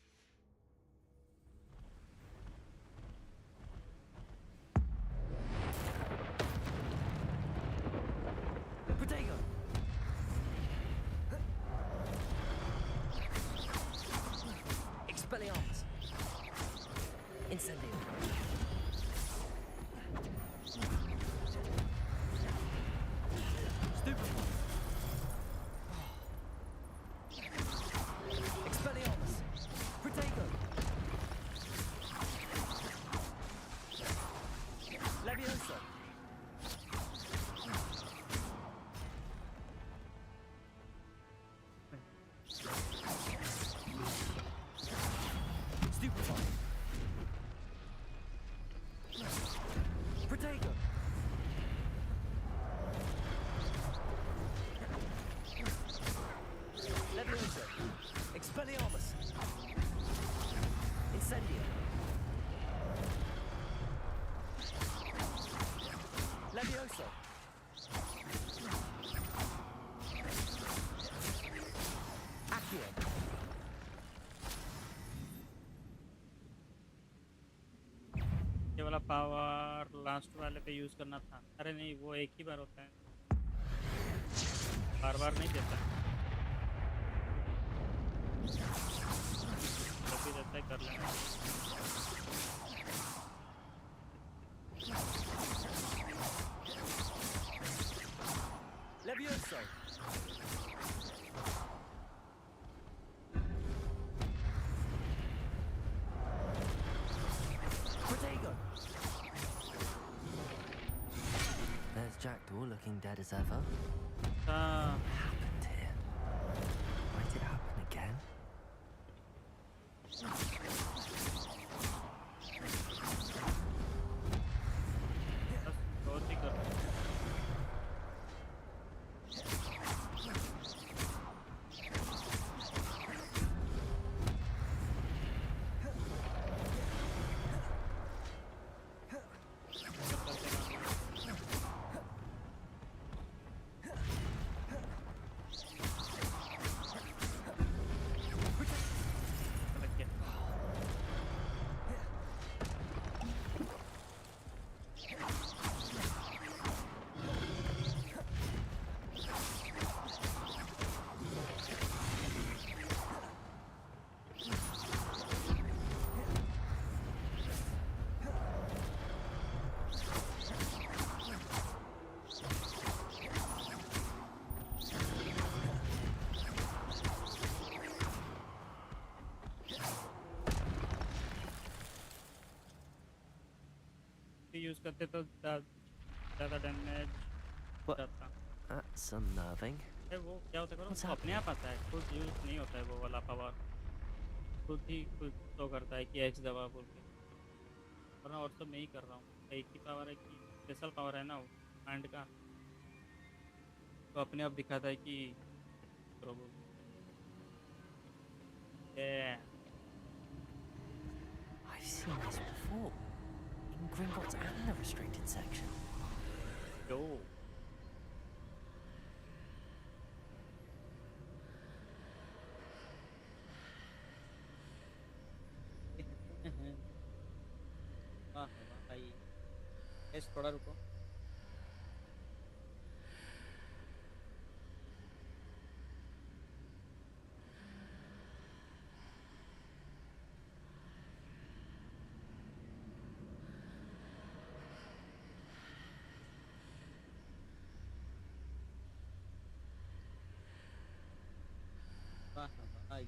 Protego! Expelliarmus! Incendio! Stupefy! Expelliarmus! Protego! Levioso! Stupefy! Protego! Levioso! Expelliarmus! Incendio! Levioso! Accio! ये वाला पावर लास्ट वाले पे यूज करना था. अरे नहीं, वो एक ही बार होता है, बार बार नहीं देता. जब भी देता है कर लेना. Levioso! Protego! There's Jackdaw looking dead as ever. हाँ, What happened here? Might it happen again? बस बहुत ही कर. यूज करते तो ज़्यादा डैमेज What? जाता। That's unnerving. अरे वो क्या होता है What's वो अपने happening? आप आता है, खुद यूज नहीं होता है वो वाला पावर, खुद ही खुद तो करता है कि एच दबा बोल के। वरना और सब मैं ही कर रहा हूँ, एक ही पावर है कि स्पेशल पावर है ना वो हैंड का, तो अपने आप दिखाता है कि करो बोल के। I've seen this before. In Gringotts and the restricted section. यो वाह वाह भाई, एस थोड़ा रुको। वाह भाई,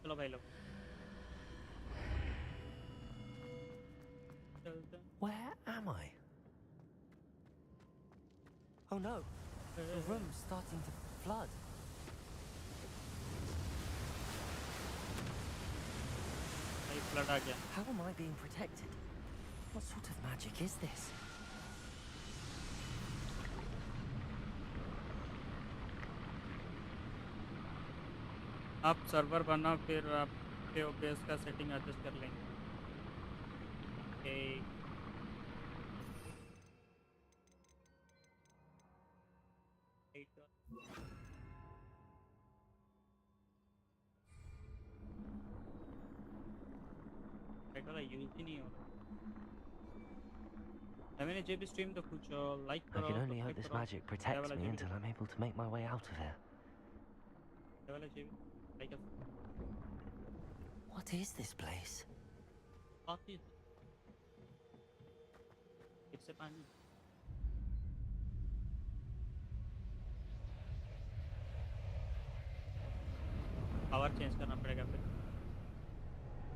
चलो भाई लोग चलते Where am I? Oh no, the हैं। room's starting to flood. भाई फ्लड आ गया। How am I being protected? What sort of magic is this? आप सर्वर बना फिर आपके ओबीएस का सेटिंग एडजस्ट कर लेंगे। एक राइट वाला यूज ही नहीं हो रहा। मैंने जब भी स्ट्रीम तो कुछ लाइक I करो, can only hope subscribe this करो, magic ये protects वाला me जो भी until I'm able to make my way out of here. ये वाला जो भी like What is this place? बाकी इससे पानी पावर चेंज करना पड़ेगा फिर,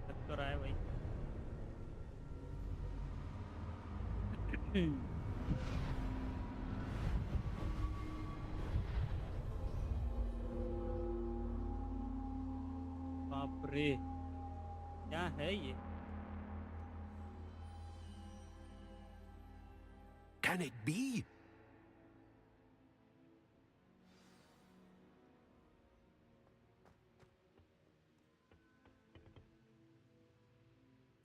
लग तो रहा है भाई। बाप रे, क्या है ये? Can it be?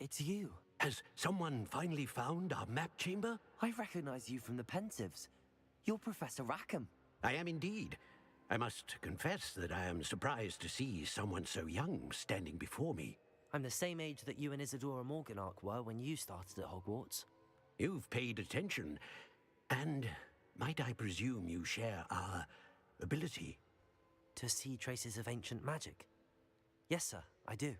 It's you. Has someone finally found our map chamber? I recognize you from the Pensives. You're Professor Rackham. I am indeed. I must confess that I am surprised to see someone so young standing before me. I'm the same age that you and Isadora Morganark were when you started at Hogwarts. You've paid attention, and might I presume you share our ability? To see traces of ancient magic? Yes, sir, I do.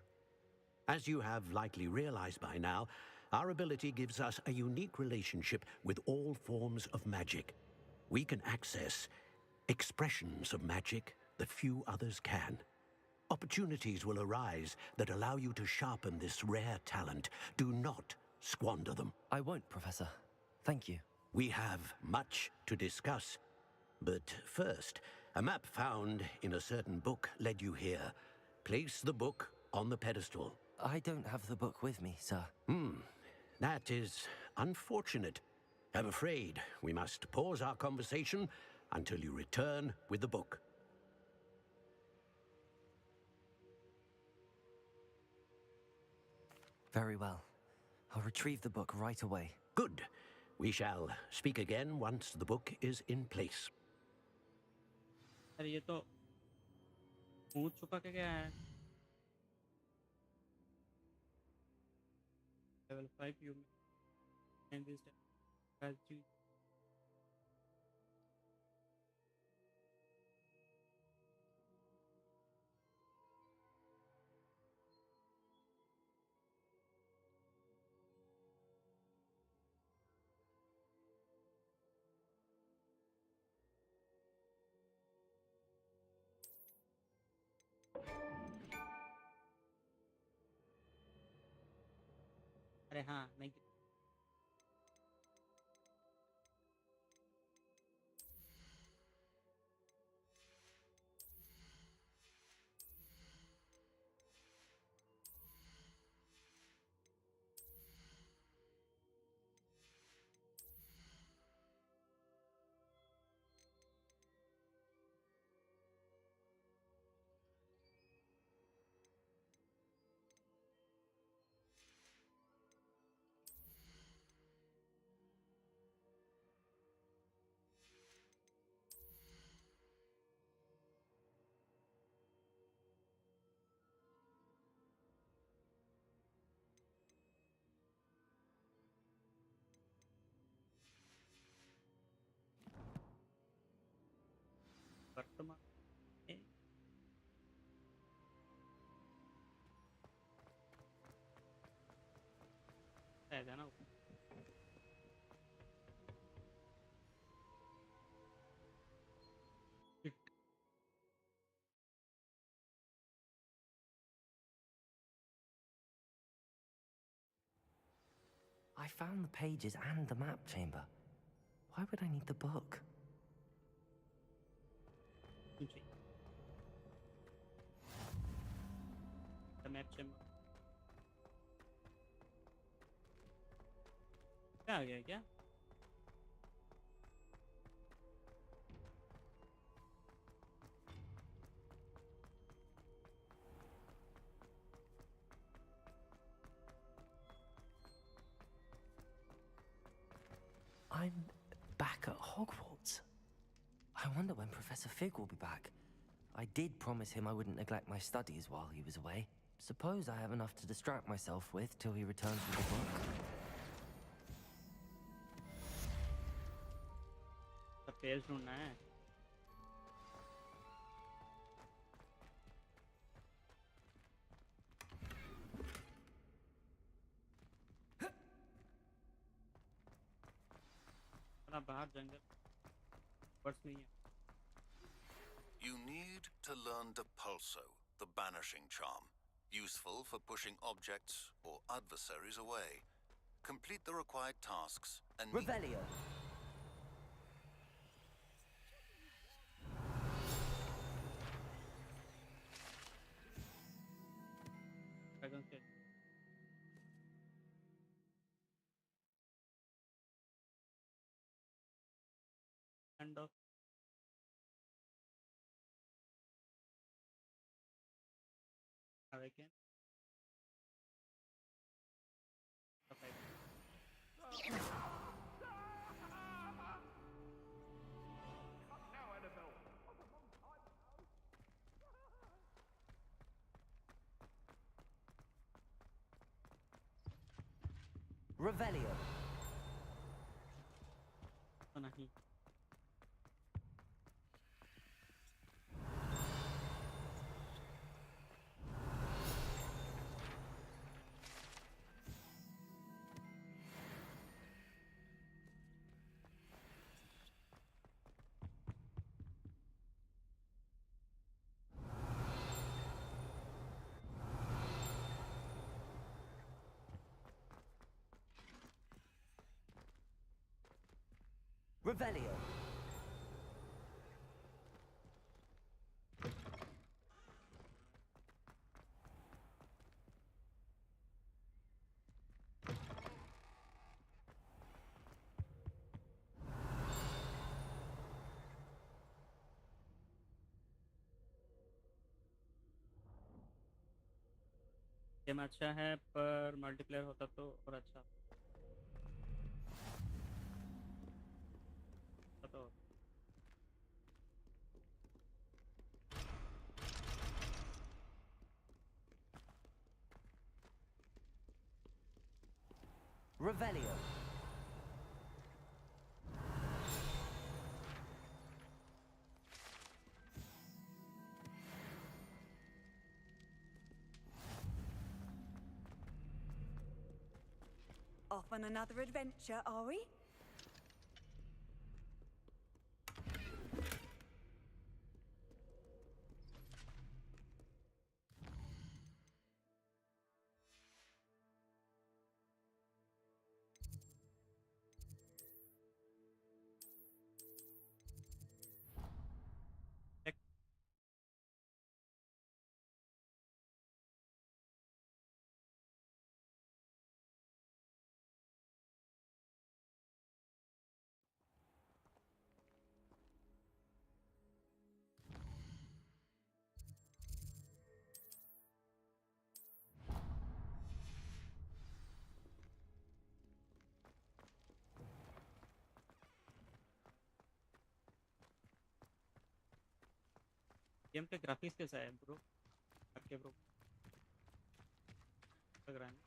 As you have likely realized by now, our ability gives us a unique relationship with all forms of magic. We can access expressions of magic that few others can. Opportunities will arise that allow you to sharpen this rare talent. Do not squander them. I won't, Professor. Thank you. We have much to discuss. But first, a map found in a certain book led you here. Place the book on the pedestal. I don't have the book with me, sir. That is unfortunate. I'm afraid we must pause our conversation until you return with the book. Very well. I'll retrieve the book right away. Good. We shall speak again once the book is in place. अरे ये तो मुंह छुपा के क्या है? Level 5 you and this as you अरे हाँ नहीं वर्तमान में आएगा ना I found the pages and the map chamber. Why would I need the book? जी मैप चेंबर क्या आ गया क्या I'm back at Hogwarts. I wonder when Professor Fig will be back. I did promise him I wouldn't neglect my studies while he was away. Suppose I have enough to distract myself with till he returns with the book. तो page ढूंढना है थोड़ा बाहर जंगल words नहीं है You need to learn Depulso, the banishing charm, useful for pushing objects or adversaries away. Complete the required tasks and Revelio. Dragon से end of Hurricane. Revelio. तो नहीं Revelio. गेम अच्छा है पर मल्टीप्लेयर होता तो और अच्छा तो Revelio. Off on another adventure, are we? Game के ग्राफिक्स कैसा है ब्रो? आपके ब्रो लग रहा है ना?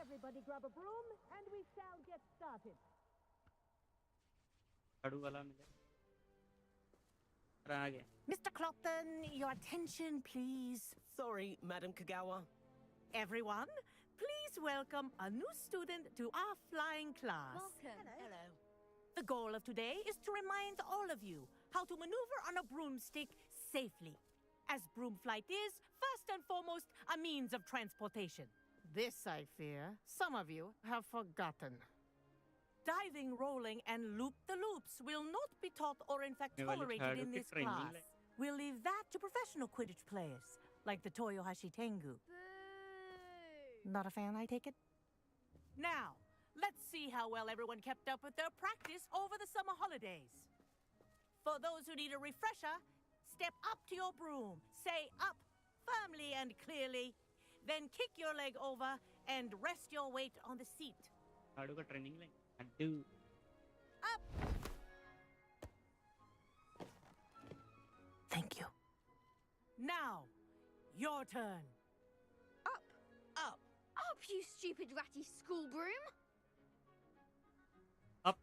Everybody grab a broom and we shall get started. झाड़ू वाला मिले और आ गया। Mr. Clopton, your attention, please. Sorry, Madam Kagawa. Everyone, please welcome a new student to our flying class. Welcome. Hello. The goal of today is to remind all of you how to maneuver on a broomstick safely, as broom flight is, first and foremost, a means of transportation. This, I fear, some of you have forgotten. Diving, rolling, and loop-the-loops will not be taught or in fact मैं वाली tolerated झाड़ू in की this training class. ले। We'll leave that to professional Quidditch players, like the Toyohashi Tengu. Boo! Not a fan, I take it? Now, let's see how well everyone kept up with their practice over the summer holidays. For those who need a refresher, step up to your broom, say up firmly and clearly, then kick your leg over and rest your weight on the seat. झाड़ू का training ले। झाड़ू। Up! Thank you. Now, your turn. Up! Up, you stupid ratty school broom! Up.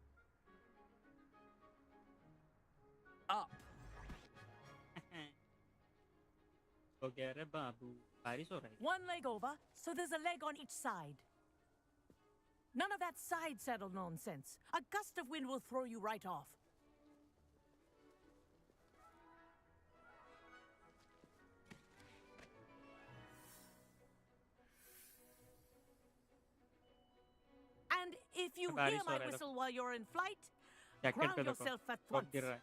Up. हो गया रे बाबू, बारिश हो रही है। One leg over, so there's a leg on each side. None of that side saddle nonsense. A gust of wind will throw you right off. And if you hear my whistle while you're in flight, jacket ground पे देखो, yourself at drop once. गिर रहा है।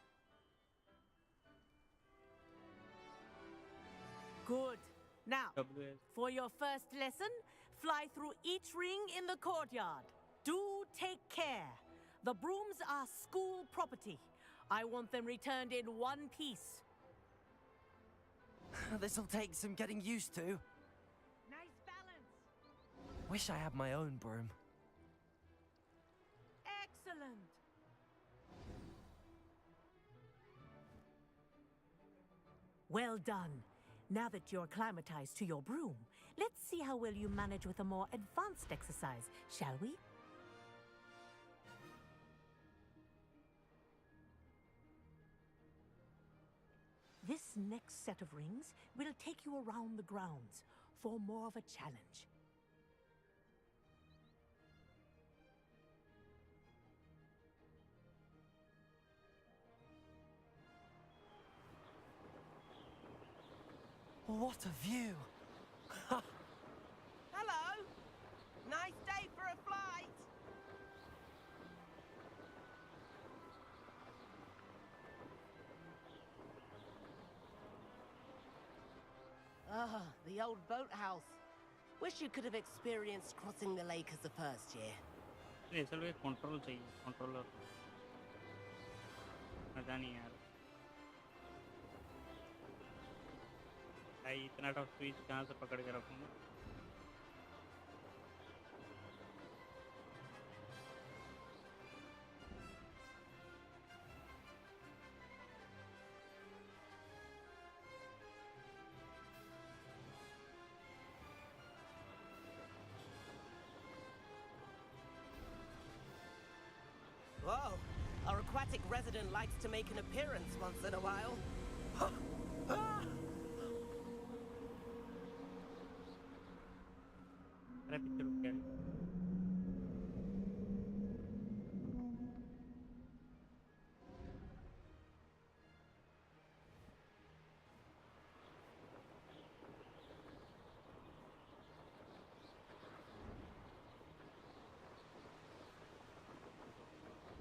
Good. Now, WS for your first lesson, fly through each ring in the courtyard. Do take care. The brooms are school property. I want them returned in one piece. This'll take some getting used to. Nice balance. Wish I had my own broom. Excellent. Well done. Now that you're acclimatized to your broom, let's see how well you manage with a more advanced exercise, shall we? This next set of rings will take you around the grounds for more of a challenge. What a view! Hello. Nice day for a flight. Ah, the old boathouse. Wish you could have experienced crossing the lake as a first year. नहीं असल में control चाहिए, controller. मजा नहीं यार। भाई इतना tough switch कहाँ से पकड़ के रखूँगा? Whoa, our aquatic resident likes to make an appearance once in a while. अरे पिक्चर रुक गया।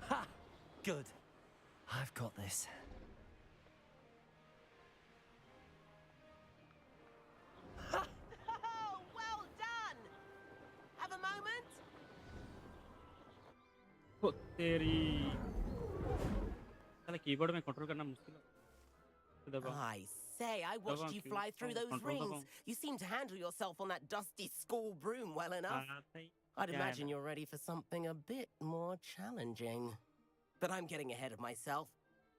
Ha! Good. I've got this. Oh, well done! Have a moment? ओ तेरी। साला कीबोर्ड में कंट्रोल करना मुश्किल है। दबाओ I say, I watched दबाओ you क्यों fly through those control rings. दबाओ You seem to handle yourself on that dusty school broom well enough. आता ही I'd क्या है imagine you're ready for something a bit more challenging. But I'm getting ahead of myself.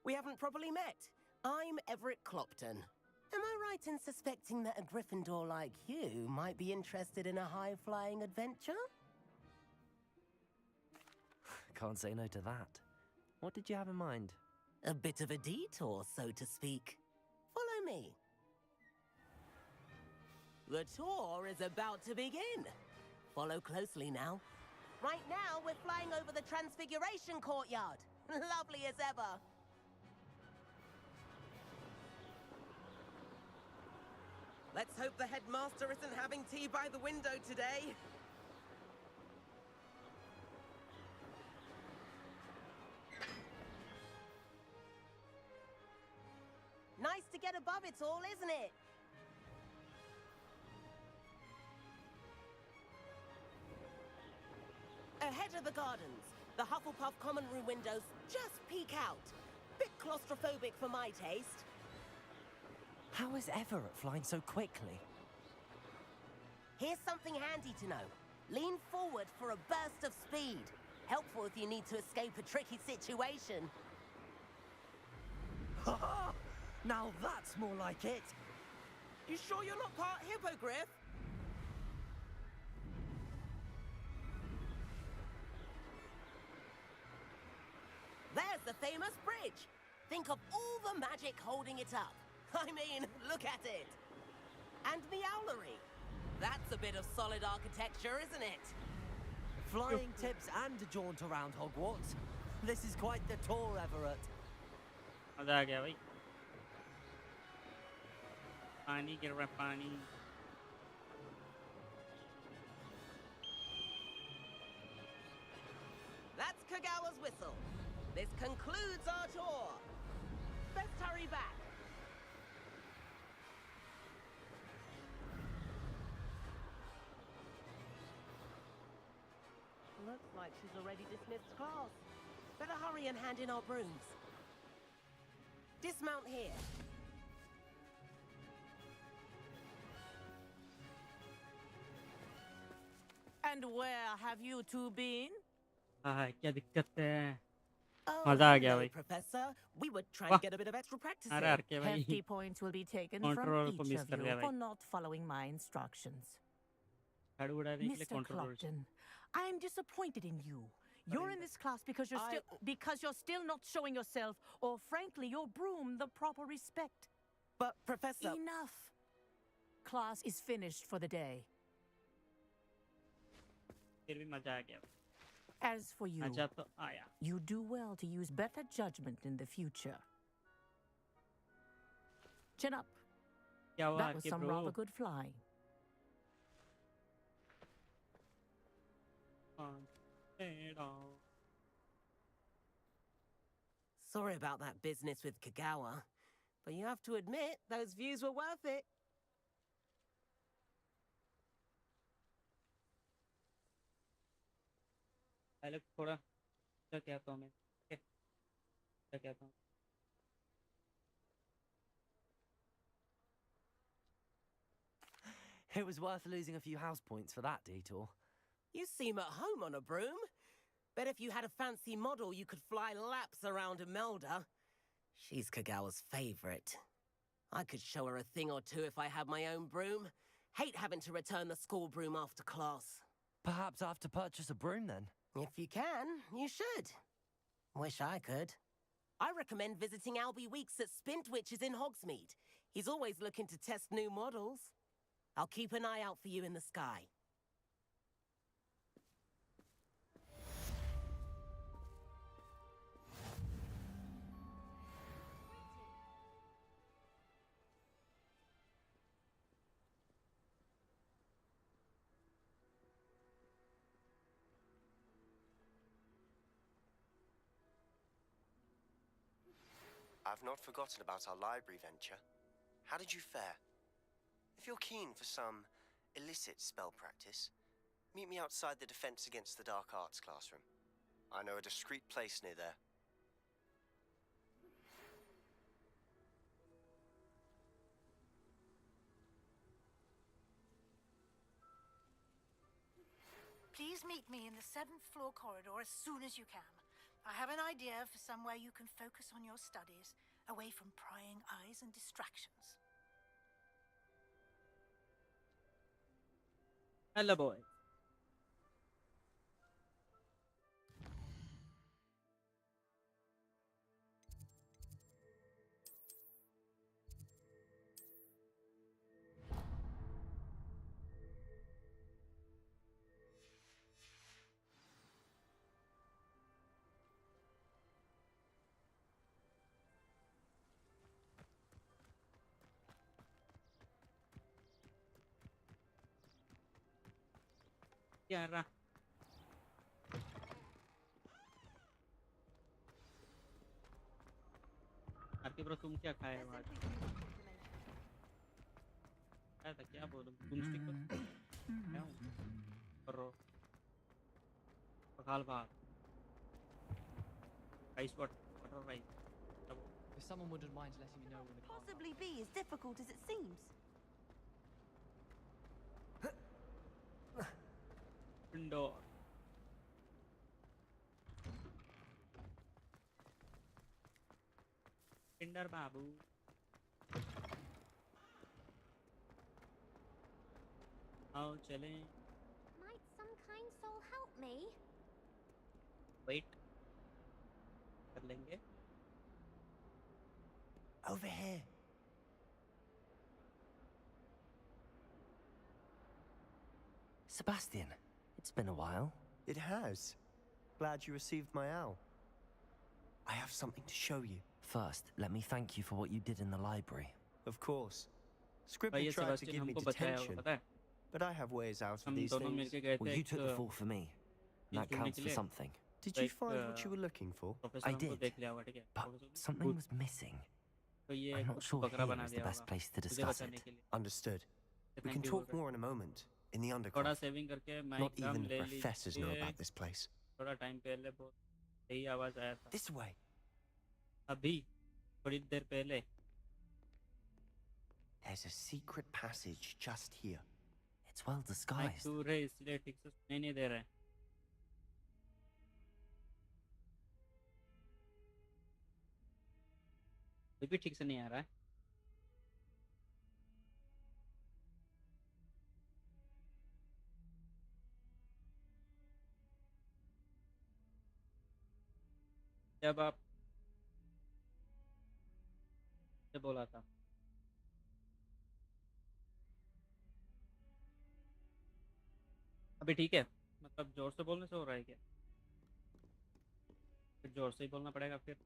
We haven't properly met. I'm Everett Clopton. Am I right in suspecting that a Gryffindor like you might be interested in a high-flying adventure? Can't say no to that. What did you have in mind? A bit of a detour, so to speak. Follow me. The tour is about to begin. Follow closely now. Right now, we're flying over the Transfiguration Courtyard. Lovely as ever. Let's hope the headmaster isn't having tea by the window today. Nice to get above it all, isn't it? Ahead of the gardens, the Hufflepuff common room windows just peek out. Bit claustrophobic for my taste. How is Everett flying so quickly? Here's something handy to know. Lean forward for a burst of speed. Helpful if you need to escape a tricky situation. Ha! Now that's more like it. You sure you're not part hippogriff? There's the famous bridge. Think of all the magic holding it up. I mean, look at it. And the owlery. That's a bit of solid architecture, isn't it? Flying tips and a jaunt around Hogwarts. This is quite the tour, Everett. मजा आ गया भाई पानी गिर रहा है पानी That's Kagawa's whistle. This concludes our tour. Let's hurry back. Looks like she's already dismissed class. Better hurry and hand in our brooms. Dismount here. And where have you two been? हाँ क्या दिक्कत है Oh, मजा आ गया hello, भाई Professor. We were trying वाह to get a bit of extra practice अरे in. यार के भाई Hefty points will be taken from controller को each मिस of कर you दिया for भाई not following my instructions. झाड़ू उड़ाने के लिए Mr. Controller Clopton, I am disappointed in you. You're in this class because you're still not showing yourself, or frankly, your broom the proper respect. But, Professor... Enough. Class is finished for the day. फिर भी मजा आ गया As for you, मजा तो आया you do well to use better judgment in the future. Chin up. क्या हुआ That was आपके some bro rather good flying. Sorry about that business with Kagawa, but you have to admit, those views were worth it. पहले थोड़ा क्या कहता हूँ मैं क्या कहता हूँ It was worth losing a few house points for that detour. You seem at home on a broom. Bet if you had a fancy model, you could fly laps around Imelda. She's Kagawa's favorite. I could show her a thing or two if I had my own broom. Hate having to return the school broom after class. Perhaps I have to purchase a broom then. If you can, you should. Wish I could. I recommend visiting Albie Weeks at Spintwitches in Hogsmeade. He's always looking to test new models. I'll keep an eye out for you in the sky. I've not forgotten about our library venture. How did you fare? If you're keen for some illicit spell practice, meet me outside the Defense Against the Dark Arts classroom. I know a discreet place near there. Please meet me in the 7th floor corridor as soon as you can. I have an idea for somewhere you can focus on your studies, away from prying eyes and distractions. Hello, boy. क्या रहा आरती bro तुम क्या खाए हो आज खाया था क्या बोलूं तुम स्टिक क्या हूँ ब्रो पकाल भात rice butter rice If someone wouldn't mind letting me know when the car Possibly be as difficult as it seems. indoor Kinder babu आओ चलें Might some kind soul help me? wait कर लेंगे Over here. Sebastian, it's been a while. It has. Glad you received my owl. I have something to show you. First, let me thank you for what you did in the library. Of course. भाई Scribbling ये tried to Sebastian give me हमको बचाया होगा detention, पता है but I have ways out of हम these दोनों things. मिलके गए थे Well, you took the एक fall for me, and that ढूंढने counts के for लिए something. Did you find what you were looking for? Professor I हमको did, देख लिया होगा ठीक है but प्रोफेसर something खुद was missing. तो ये I'm not खुद को sure बकरा here बना is the दिया best होगा place to तुझे discuss बचाने it. के लिए Understood. We Thank can you, talk Robert. more in a moment, in the थोड़ा undercroft. सेविंग करके मैं Not एग्जाम even the ले professors know लीजिए about this place. थोड़ा टाइम पहले बहुत सही आवाज आया था This way. अभी थोड़ी देर पहले There's a secret passage just here. It's well mic disguised. दूर है इसलिए ठीक से सुनाई नहीं दे रहा है अभी भी ठीक से नहीं आ रहा है जब आप से बोला था अभी ठीक है मतलब जोर से बोलने से हो रहा है क्या फिर जोर से ही बोलना पड़ेगा फिर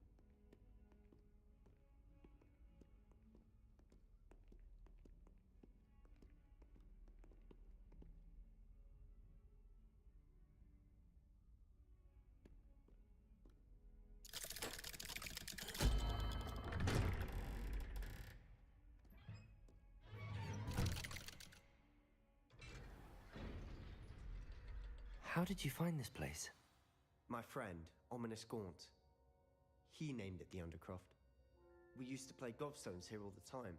How did you find this place? My friend, Ominous Gaunt. He named it the Undercroft. We used to play gobstones here all the time.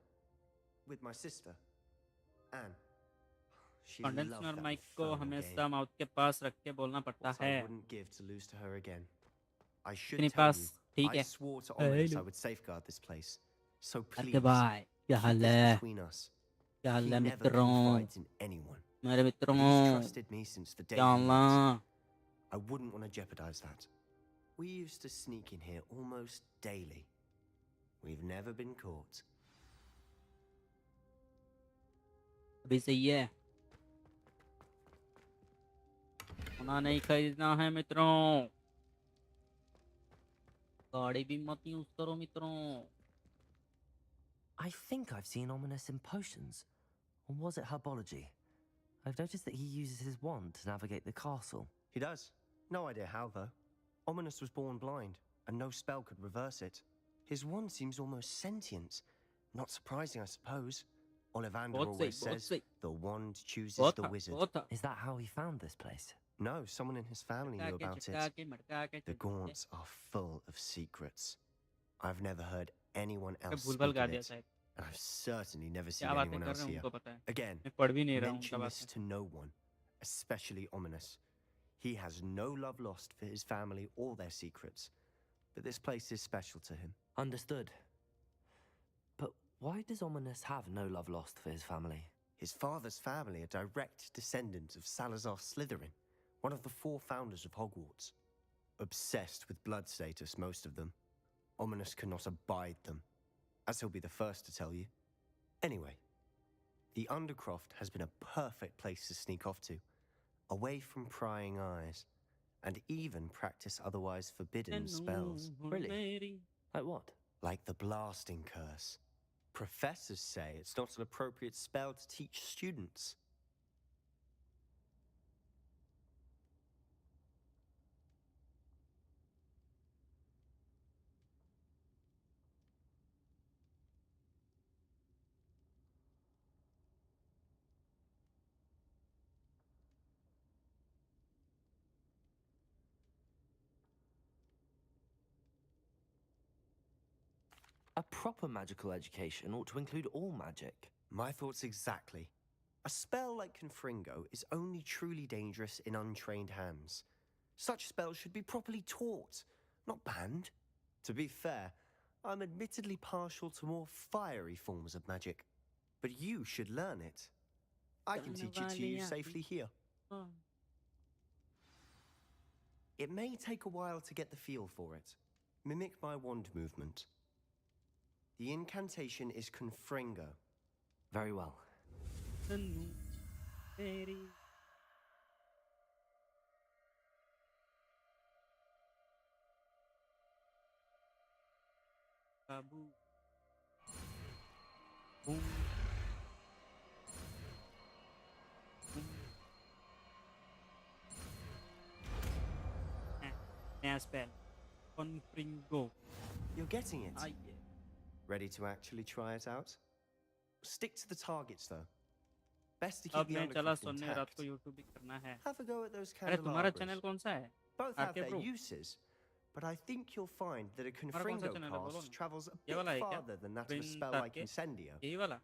With my sister, Anne. She loved condenser that mic को infernal हमेशा game. Mouth के पास रख के बोलना पड़ता What है I wouldn't give to lose to her again. I should अपने tell पास you, ठीक I है swore to Ominous hello I would safeguard this place. So please, अरे भाई क्या keep हाल this है between us. क्या हाल He है never मित्रों confides in anyone. मेरे मित्रों He's trusted me since the day क्या he met. Allah I wouldn't want to jeopardize that. We used to sneak in here almost daily. We've never been caught. अभी सही है सोना नहीं खरीदना है मित्रों गाड़ी भी मत यूज करो मित्रों I think I've seen Ominous in potions. Or was it herbology? I've noticed that he uses his wand to navigate the castle. He does. No idea how, though. Ominous was born blind, and no spell could reverse it. His wand seems almost sentient. Not surprising, I suppose. Ollivander always says the wand chooses the wizard. Is that how he found this place? No, someone in his family knew about it. The Gaunts are full of secrets. I've never heard anyone else speak of it, and I've certainly never seen anyone else here. Again, mention this to no one, especially Ominous. He has no love lost for his family or their secrets, but this place is special to him. Understood. But why does Ominous have no love lost for his family? His father's family are direct descendants of Salazar Slytherin, one of the 4 founders of Hogwarts. Obsessed with blood status, most of them. Ominous cannot abide them, as he'll be the first to tell you. Anyway, the Undercroft has been a perfect place to sneak off to, away from prying eyes, and even practice otherwise forbidden spells. Really? Like what? Like the blasting curse. Professors say it's not an appropriate spell to teach students. A proper magical education ought to include all magic. My thoughts exactly. A spell like Confringo is only truly dangerous in untrained hands. Such spells should be properly taught, not banned. To be fair, I'm admittedly partial to more fiery forms of magic, but you should learn it. I can teach it to you safely here. It may take a while to get the feel for it. Mimic my wand movement. The incantation is Confringo. Very well. Babu. Boom. Naya spell. Confringo. You're getting it. Yeah. Ready to actually try it out? Stick to the targets, though. Best to keep अब the मैं चला undercroft सोने रात intact. को YouTube भी करना है. Have a go at those अरे तुम्हारा candelabras. चैनल कौन सा है? Both have RK their Pro. uses, but I think you'll find that a तुम्हारा कौन सा Confringo चैनल है बोलो cast ना. travels a ये bit वाला है क्या? farther than that of a Print spell like करके? Incendio. यही वाला?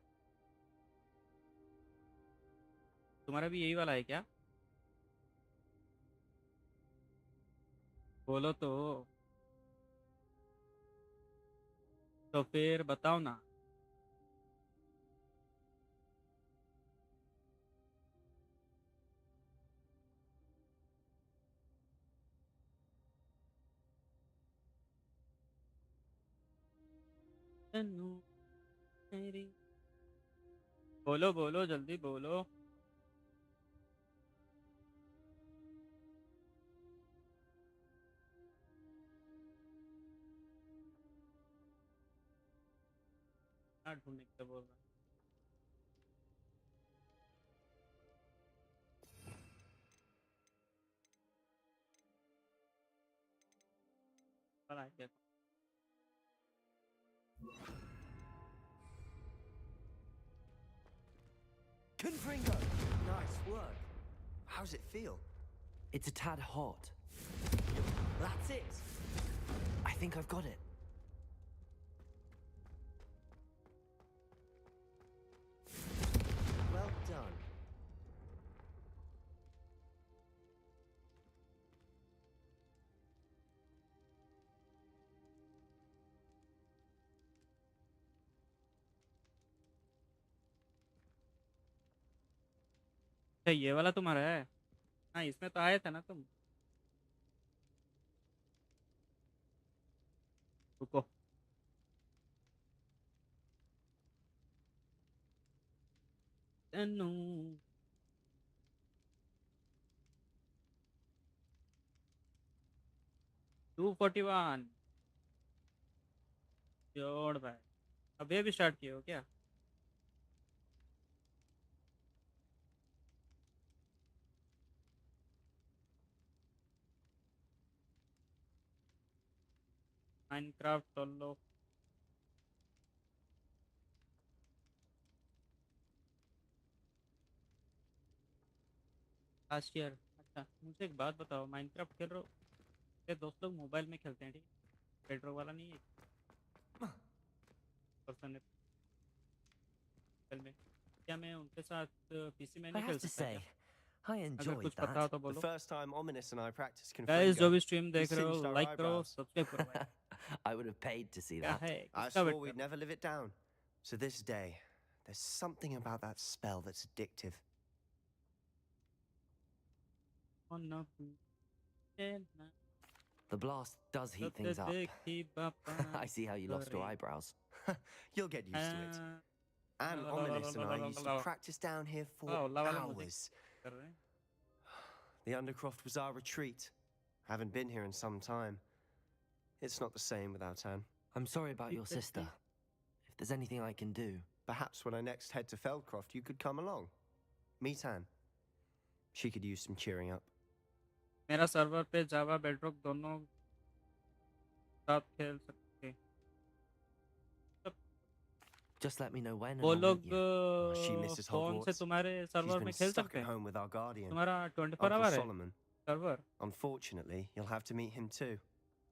तुम्हारा भी यही वाला है क्या? बोलो तो फिर बताओ ना. बोलो बोलो जल्दी बोलो. क्या ढूंढने के लिए बोल रहा है? बड़ा है क्या? Confringo! Nice work. How's it feel? It's a tad hot. That's it! I think I've got it. Well done. अच्छा ये वाला तुम्हारा है. हाँ इसमें तो आए थे ना तुम. रुको. तन्नू. 241. जोड़ भाई. अभी भी स्टार्ट किए हो क्या? Minecraft solo. Last year. अच्छा मुझे एक बात बताओ. माइनक्राफ्ट खेल रहे हो? ये दोस्त लोग मोबाइल में खेलते हैं ठीक है. पेट्रो वाला नहीं है. पर्सन में क्या मैं उनके साथ पीसी में I नहीं खेल have to सकता say, क्या? I अगर enjoyed कुछ that. पता हो तो The बोलो. first time Ominous and I practiced Guys, जो Confringo, भी stream we देख रहे हो, singed our like करो, eyebrows. subscribe करो भाई. I would have paid to see क्या that. है? I किसका swore wait we'd कर रहे never live it down. To this day, there's something about that spell that's addictive. हो? No. The blast does heat things up. I see how you lost your eyebrows. You'll get used to it. And Ominous and I used to practice down here for hours. the Undercroft was our retreat. Haven't been here in some time. It's not the same without Anne. I'm sorry about your sister. If there's anything I can do... Perhaps when I next head to Feldcroft, you could come along. Meet Anne. She could use some cheering up. मेरा server पे जावा bedrock दोनों साथ खेल सकते हैं. Just let me know when and वो I'll लोग meet you. She misses phone से Hogwarts. तुम्हारे She's सर्वर been में खेल stuck सकते at हैं. home with our guardian, तुम्हारा 24 Uncle आवर है Solomon. Server. Unfortunately, you'll have to meet him too.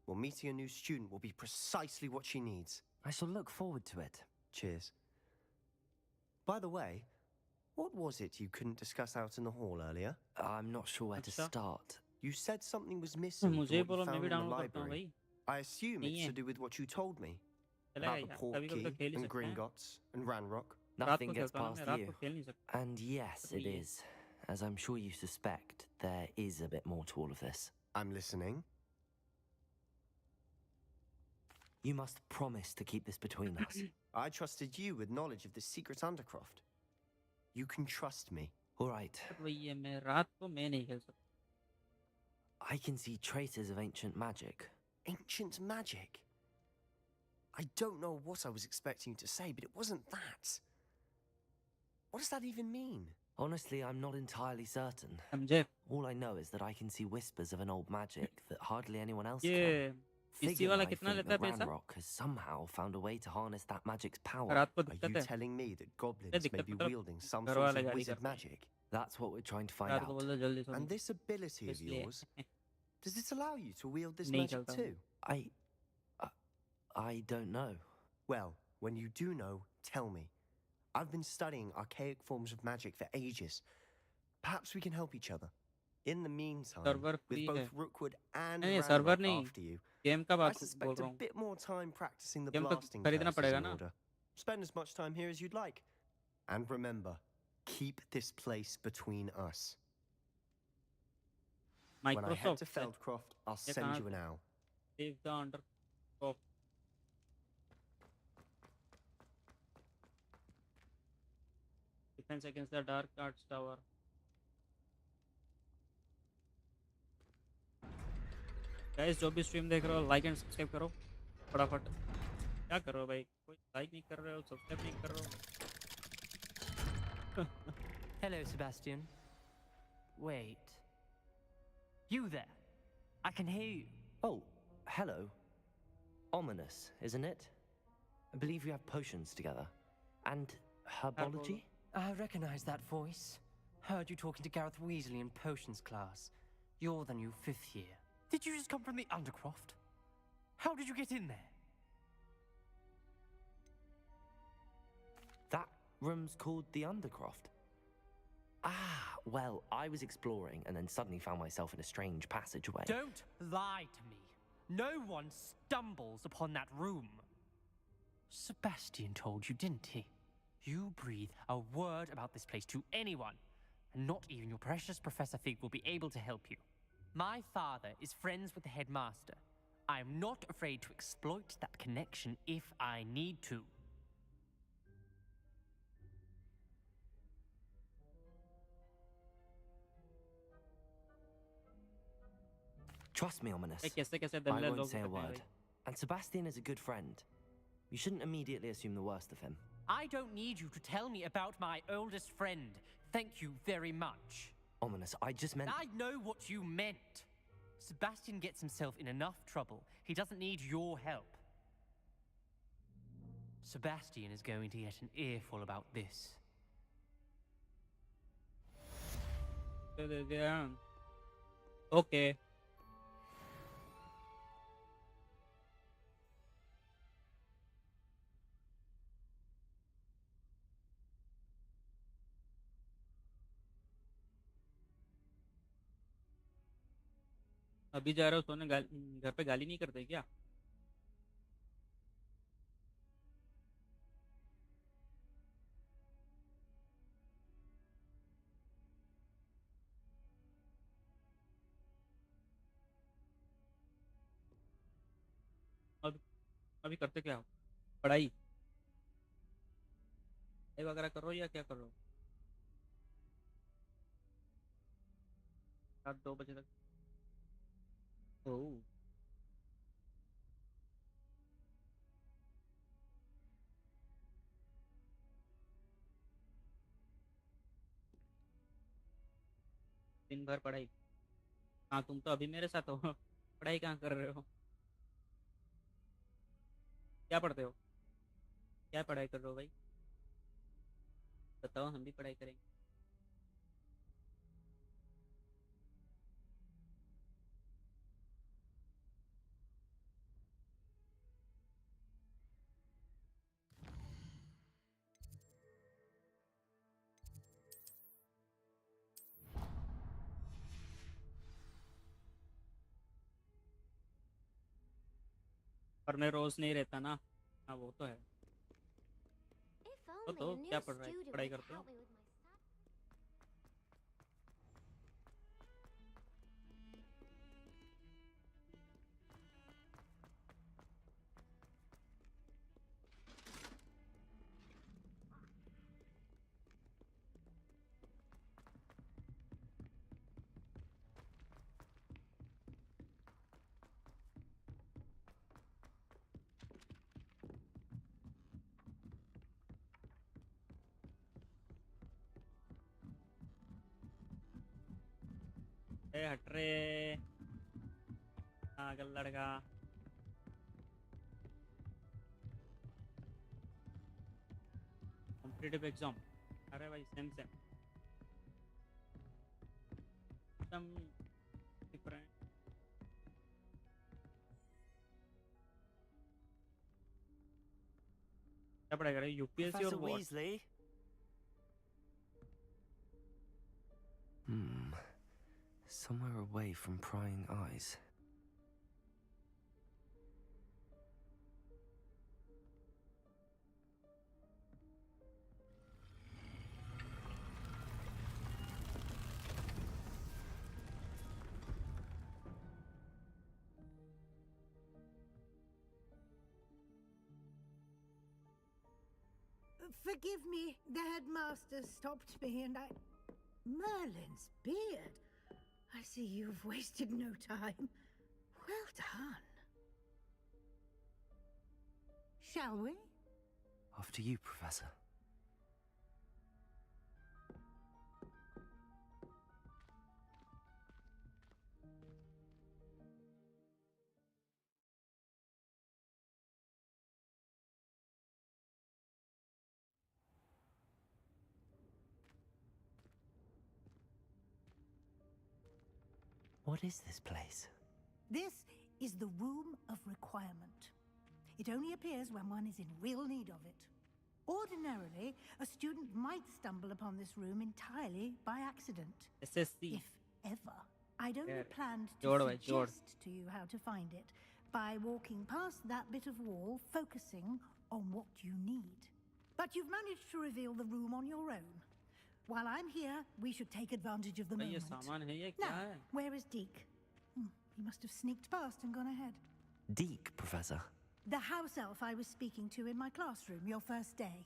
Well, meeting a new student will be precisely what she needs. I shall look forward to it. Cheers. By the way, what was it you couldn't discuss out in the hall earlier? I'm not sure where to start. You said something was missing मुझे from what बोलो you मैं found भी in the download करता हूँ library. भाई. I assume it's नहीं to है. do with what you told me. चलेगा About the यार. Port कभी कभी तो Key खेल ही and सकते हैं. Gringotts and Ranrock. रात Nothing को gets खेलता हूँ past मैं, रात you. को खेल नहीं सकता. And yes, it is. As I'm sure you suspect, there is a bit more to all of this. I'm listening. You must promise to keep this between us. I trusted you with knowledge of the secret Undercroft. You can trust me. All right. वही है, मैं रात को मैं नहीं खेल सकता. I can see traces of ancient magic. Ancient magic? I don't know what I was expecting to say, but it wasn't that. What does that even mean? Honestly, I'm not entirely certain. समझे? All I know is that I can see whispers of an old magic that hardly anyone else ये can. इसी Figure वाला I कितना think लेता है that पैसा? Ranrock has somehow found a way to harness that magic's power. रात को Are दिक्कत you है. telling me that goblins दिक्कत may be मतलब wielding some घर sort वाले of गाली wizard करते हैं. magic? That's what we're trying to find रात को out. बोलते जल्दी सो. And this ability of इसलिए. yours, does it allow you to wield this नहीं magic चलता too? I don't know. Well, when you do know, tell me. I've been studying archaic forms of magic for ages. Perhaps we can help each other. In the meantime, server with free both है. Rookwood and नहीं server Ranrock नहीं. after you, game का I बात बोल suspect रहा a हूँ. bit more time practicing the game तो blasting खरीदना curses पड़ेगा in ना. order. Spend as much time here as you'd like. And remember, keep this place between us. When I head to Microsoft से. Feldcroft, I'll ये send कहाँ you से? an owl. Save the Undercroft. Defense against the Dark Arts Tower. Guys, जो भी stream देख रहे हो, like and subscribe करो फटाफट. क्या कर रहे हो भाई? कोई लाइक नहीं कर रहे हो, सब्सक्राइब नहीं कर रहे हो. Hello, Sebastian. Wait. You there? I can hear you. Oh, hello. Ominous, isn't it? I believe we have potions together. And herbology? I recognize that voice. Heard you talking to Gareth Weasley in potions class. You're the new 5th year. Did you just come from the Undercroft? How did you get in there? That room's called the Undercroft. Ah, well, I was exploring and then suddenly found myself in a strange passageway. Don't lie to me. No one stumbles upon that room. Sebastian told you, didn't he? You breathe a word about this place to anyone, and not even your precious Professor Fig will be able to help you. My father is friends with the headmaster. I am not afraid to exploit that connection if I need to. Trust me, Ominous. कैसे कैसे I दल्ले won't लोग say a करते हैं word. भाई. And Sebastian is a good friend. You shouldn't immediately assume the worst of him. I don't need you to tell me about my oldest friend. Thank you very much. Ominous, I just meant... I know what you meant. Sebastian gets himself in enough trouble. He doesn't need your help. Sebastian is going to get an earful about this. Okay. अभी जा रहे हो सोने, घर पे गाली नहीं करते क्या? अभी अभी करते क्या हो? पढ़ाई पढ़ाई वगैरह कर रहे हो या क्या कर रहे हो? रात 2 बजे तक? ओह, दिन भर पढ़ाई? हाँ, तुम तो अभी मेरे साथ हो। पढ़ाई कहाँ कर रहे हो? क्या पढ़ते हो? क्या पढ़ाई कर रहे हो भाई? बताओ, हम भी पढ़ाई करेंगे। पर मैं रोज नहीं रहता ना। हाँ, वो तो है। If तो only a क्या new student पढ़ाई would करते हो? help me with my studies. ए हट रे, पागल लड़का। Competitive exam? अरे भाई, सेम सेम एकदम डिफरेंट। क्या पढ़ाई कर रहे हो, यूपीएससी और Professor what? Weasley? Somewhere away from prying eyes. Forgive me, the headmaster stopped me and I... Merlin's beard. I see you've wasted no time. Well done. Shall we? After you, Professor. What is this place? This is the Room of Requirement. It only appears when one is in real need of it. Ordinarily, a student might stumble upon this room entirely by accident. SSC. If ever. I'd only Yeah. planned to Jod bhai, jod. suggest to you how to find it by walking past that bit of wall, focusing on what you need. But you've managed to reveal the room on your own. While I'm here, we should take advantage of the भाई, ये moment. सामान है या क्या Now, है? where is Deke? He must have sneaked past and gone ahead. Deke, Professor. The house elf I was speaking to in my classroom your first day.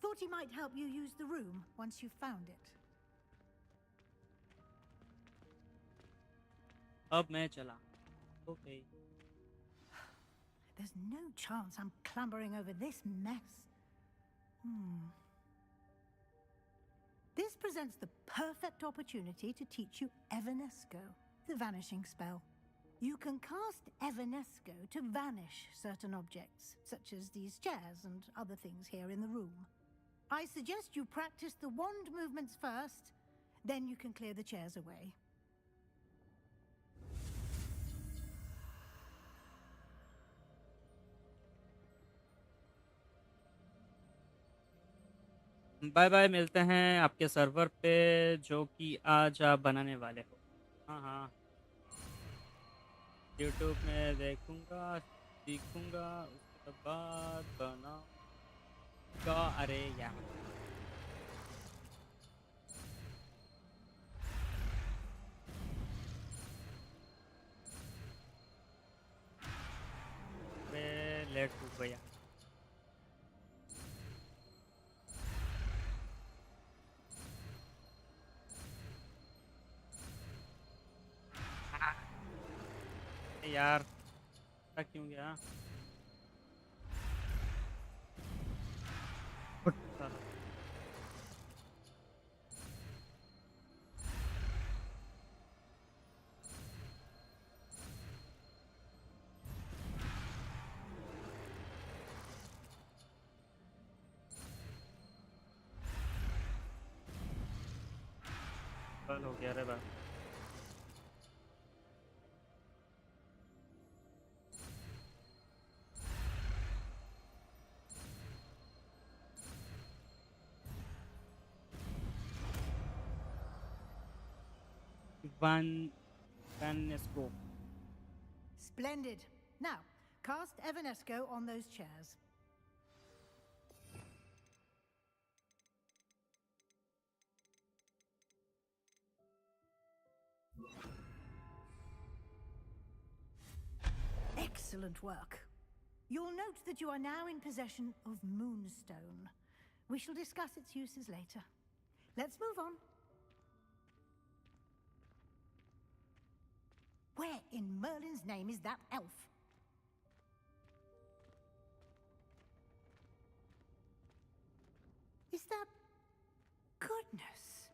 Thought he might help you use the room once you've found it. अब मैं चला। Okay. There's no chance I'm clambering over this mess. This presents the perfect opportunity to teach you Evanesco, the vanishing spell. You can cast Evanesco to vanish certain objects, such as these chairs and other things here in the room. I suggest you practice the wand movements first, then you can clear the chairs away. Bye bye, मिलते हैं आपके server पे जो कि आज आप बनाने वाले हो। हाँ हाँ, यूट्यूब में देखूंगा, सीखूंगा, उसके बाद बनाऊंगा। अरे यार लेट हो गया। यार ऐसा क्यों गया? साला। कल हो गया रे बाप। Vanesco. Splendid. Now, cast Evanesco on those chairs. Excellent work. You'll note that you are now in possession of Moonstone. We shall discuss its uses later. Let's move on. Where in Merlin's name is that elf? Is that... Goodness!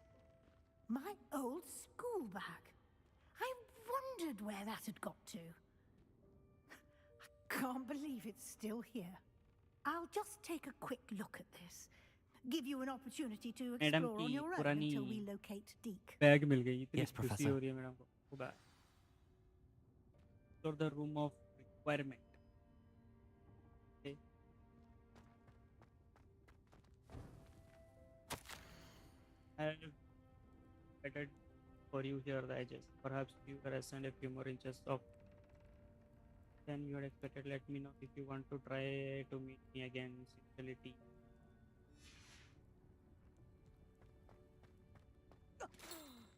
My old school bag. I wondered where that had got to. I can't believe it's still here. I'll just take a quick look at this. Give you an opportunity to madam explore on की your own पुरानी until we locate Deke. Bag मिल गई। इतनी Yes, खुशी Professor. हो रही है madam को। Bag for the room of requirement. Okay. I have better for you here the edges. Perhaps you are assigned a few more inches of than you had expected. Let me know if you want to try to meet me again. Sincerely, T.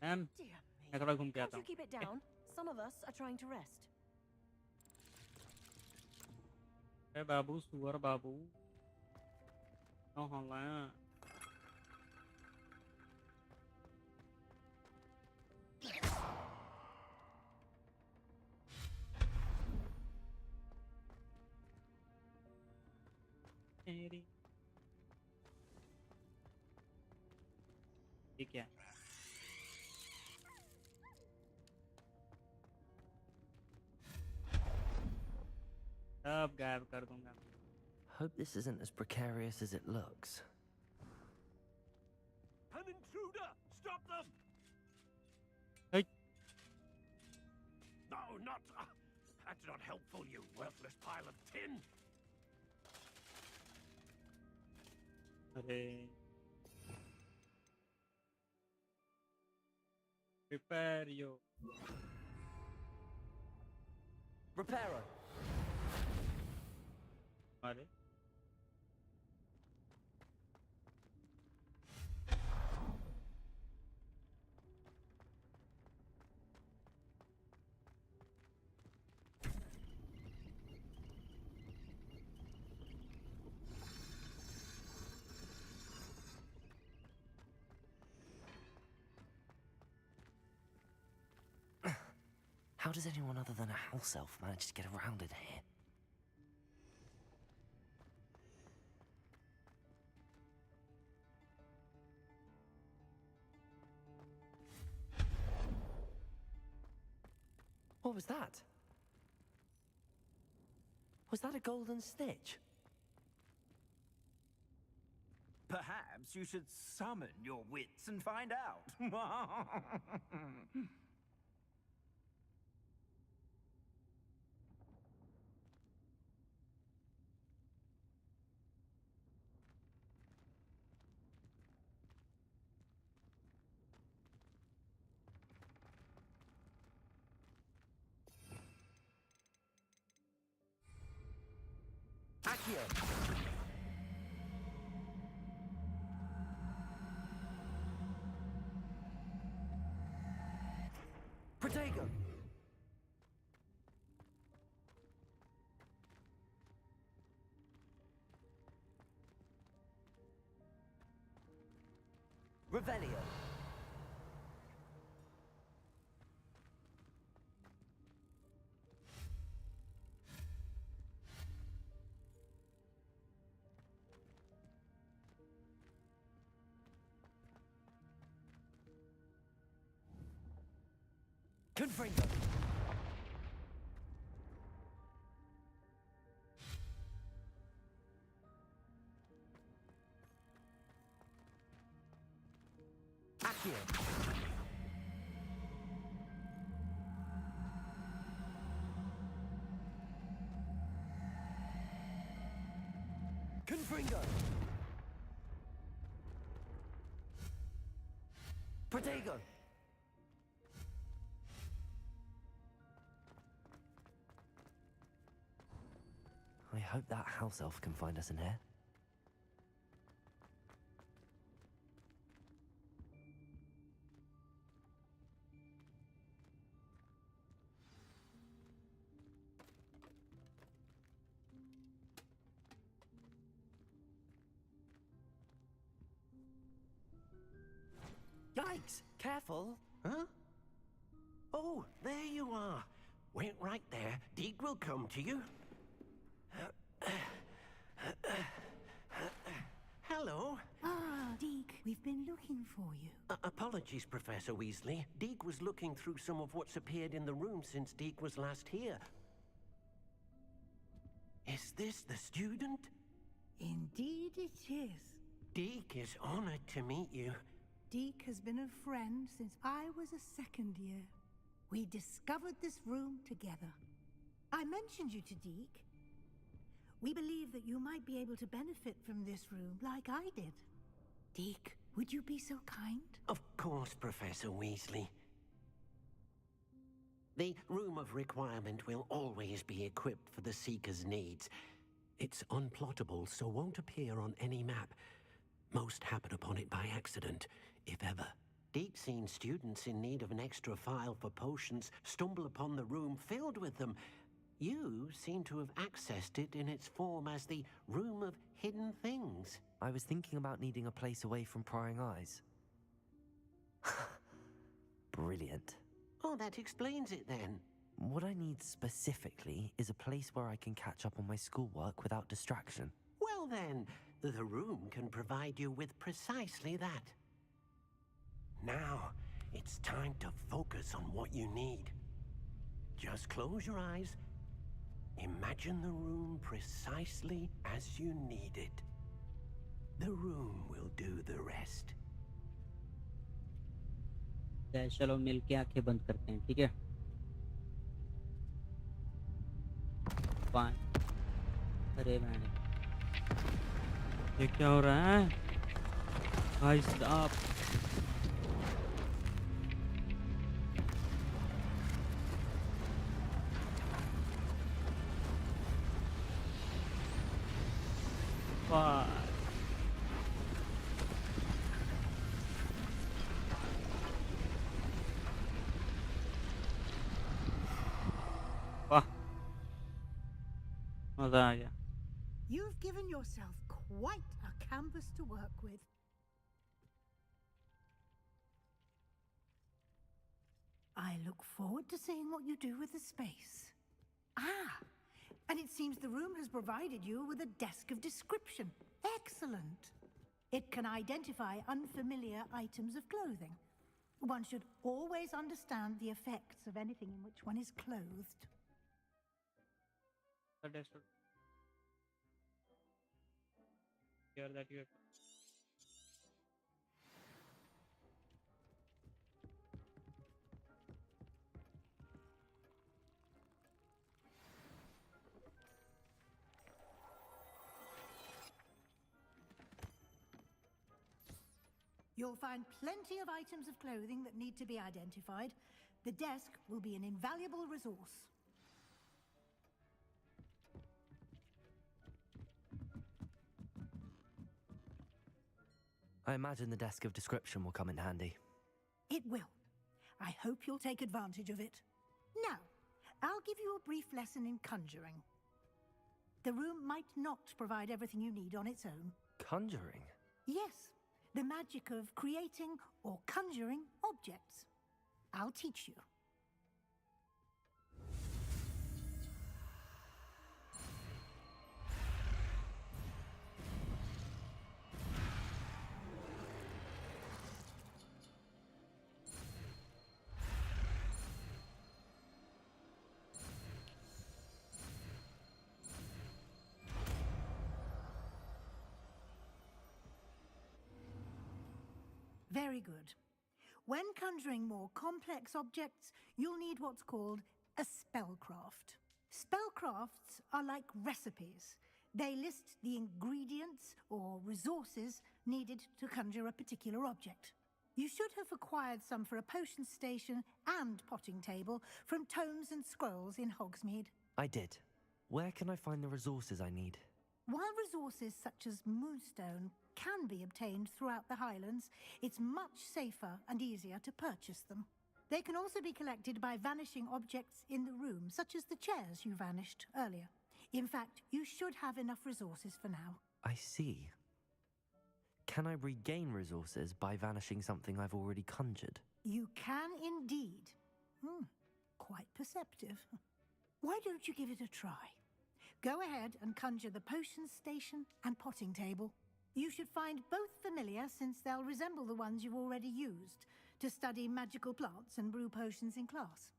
Ma'am, Dear मैं थोड़ा घूम के Can't आता you हूँ। keep it down? Some of us are trying to rest. अरे बाबू सुअर बाबू। हाँ हाँ लाया। मेरी ये क्या? सब गायब कर दूंगा। Hope this isn't as precarious as it looks. An intruder! Stop them! Hey. No, not... that's not helpful, you worthless pile of tin! अरे prepare your Reparo. अरे How does anyone other than a house elf manage to get around in here? What was that? Was that a golden snitch? Perhaps you should summon your wits and find out. Accio! Protego! Revelio! Confringo! Accio! Confringo! Protego! I hope that house elf can find us in here. Yikes! Careful! Huh? Oh, there you are. Wait right there. Deke will come to you. Hello. Ah, Deke, we've been looking for you. Apologies, Professor Weasley. Deke was looking through some of what's appeared in the room since Deke was last here. Is this the student? Indeed it is. Deke is honored to meet you. Deke has been a friend since I was a second year. We discovered this room together. I mentioned you to Deke. We believe that you might be able to benefit from this room like I did. Deke, would you be so kind? Of course, Professor Weasley. The Room of Requirement will always be equipped for the Seeker's needs. It's unplottable, so won't appear on any map. Most happen upon it by accident, if ever. Deke's seen students in need of an extra file for potions stumble upon the room filled with them. You seem to have accessed it in its form as the Room of Hidden Things. I was thinking about needing a place away from prying eyes. Brilliant. Oh, that explains it then. What I need specifically is a place where I can catch up on my schoolwork without distraction. Well then, the room can provide you with precisely that. Now, it's time to focus on what you need. Just close your eyes. Imagine the room precisely as you need it. The room will do the rest. चलो मिलके आंखें बंद करते हैं, ठीक है? Fine. अरे मैंने ये क्या हो रहा है? भाई साहब वाह वाह मजा आ गया. You've given yourself quite a canvas to work with. I look forward to seeing what you do with the space. Ah, and it seems the room has provided you with a desk of description. Excellent. It can identify unfamiliar items of clothing. One should always understand the effects of anything in which one is clothed. Understood. Here that you have. You'll find plenty of items of clothing that need to be identified. The desk will be an invaluable resource. I imagine the desk of description will come in handy. It will. I hope you'll take advantage of it. Now, I'll give you a brief lesson in conjuring. The room might not provide everything you need on its own. Conjuring? Yes, the magic of creating or conjuring objects. I'll teach you. Very good. When conjuring more complex objects, you'll need what's called a spellcraft. Spellcrafts are like recipes. They list the ingredients or resources needed to conjure a particular object. You should have acquired some for a potion station and potting table from tomes and scrolls in Hogsmeade. I did. Where can I find the resources I need? While resources such as moonstone can be obtained throughout the Highlands, it's much safer and easier to purchase them. They can also be collected by vanishing objects in the room, such as the chairs you vanished earlier. In fact, you should have enough resources for now. I see. Can I regain resources by vanishing something I've already conjured? You can indeed. Quite perceptive. Why don't you give it a try? Go ahead and conjure the potion station and potting table. You should find both familiar, since they'll resemble the ones you've already used to study magical plants and brew potions in class.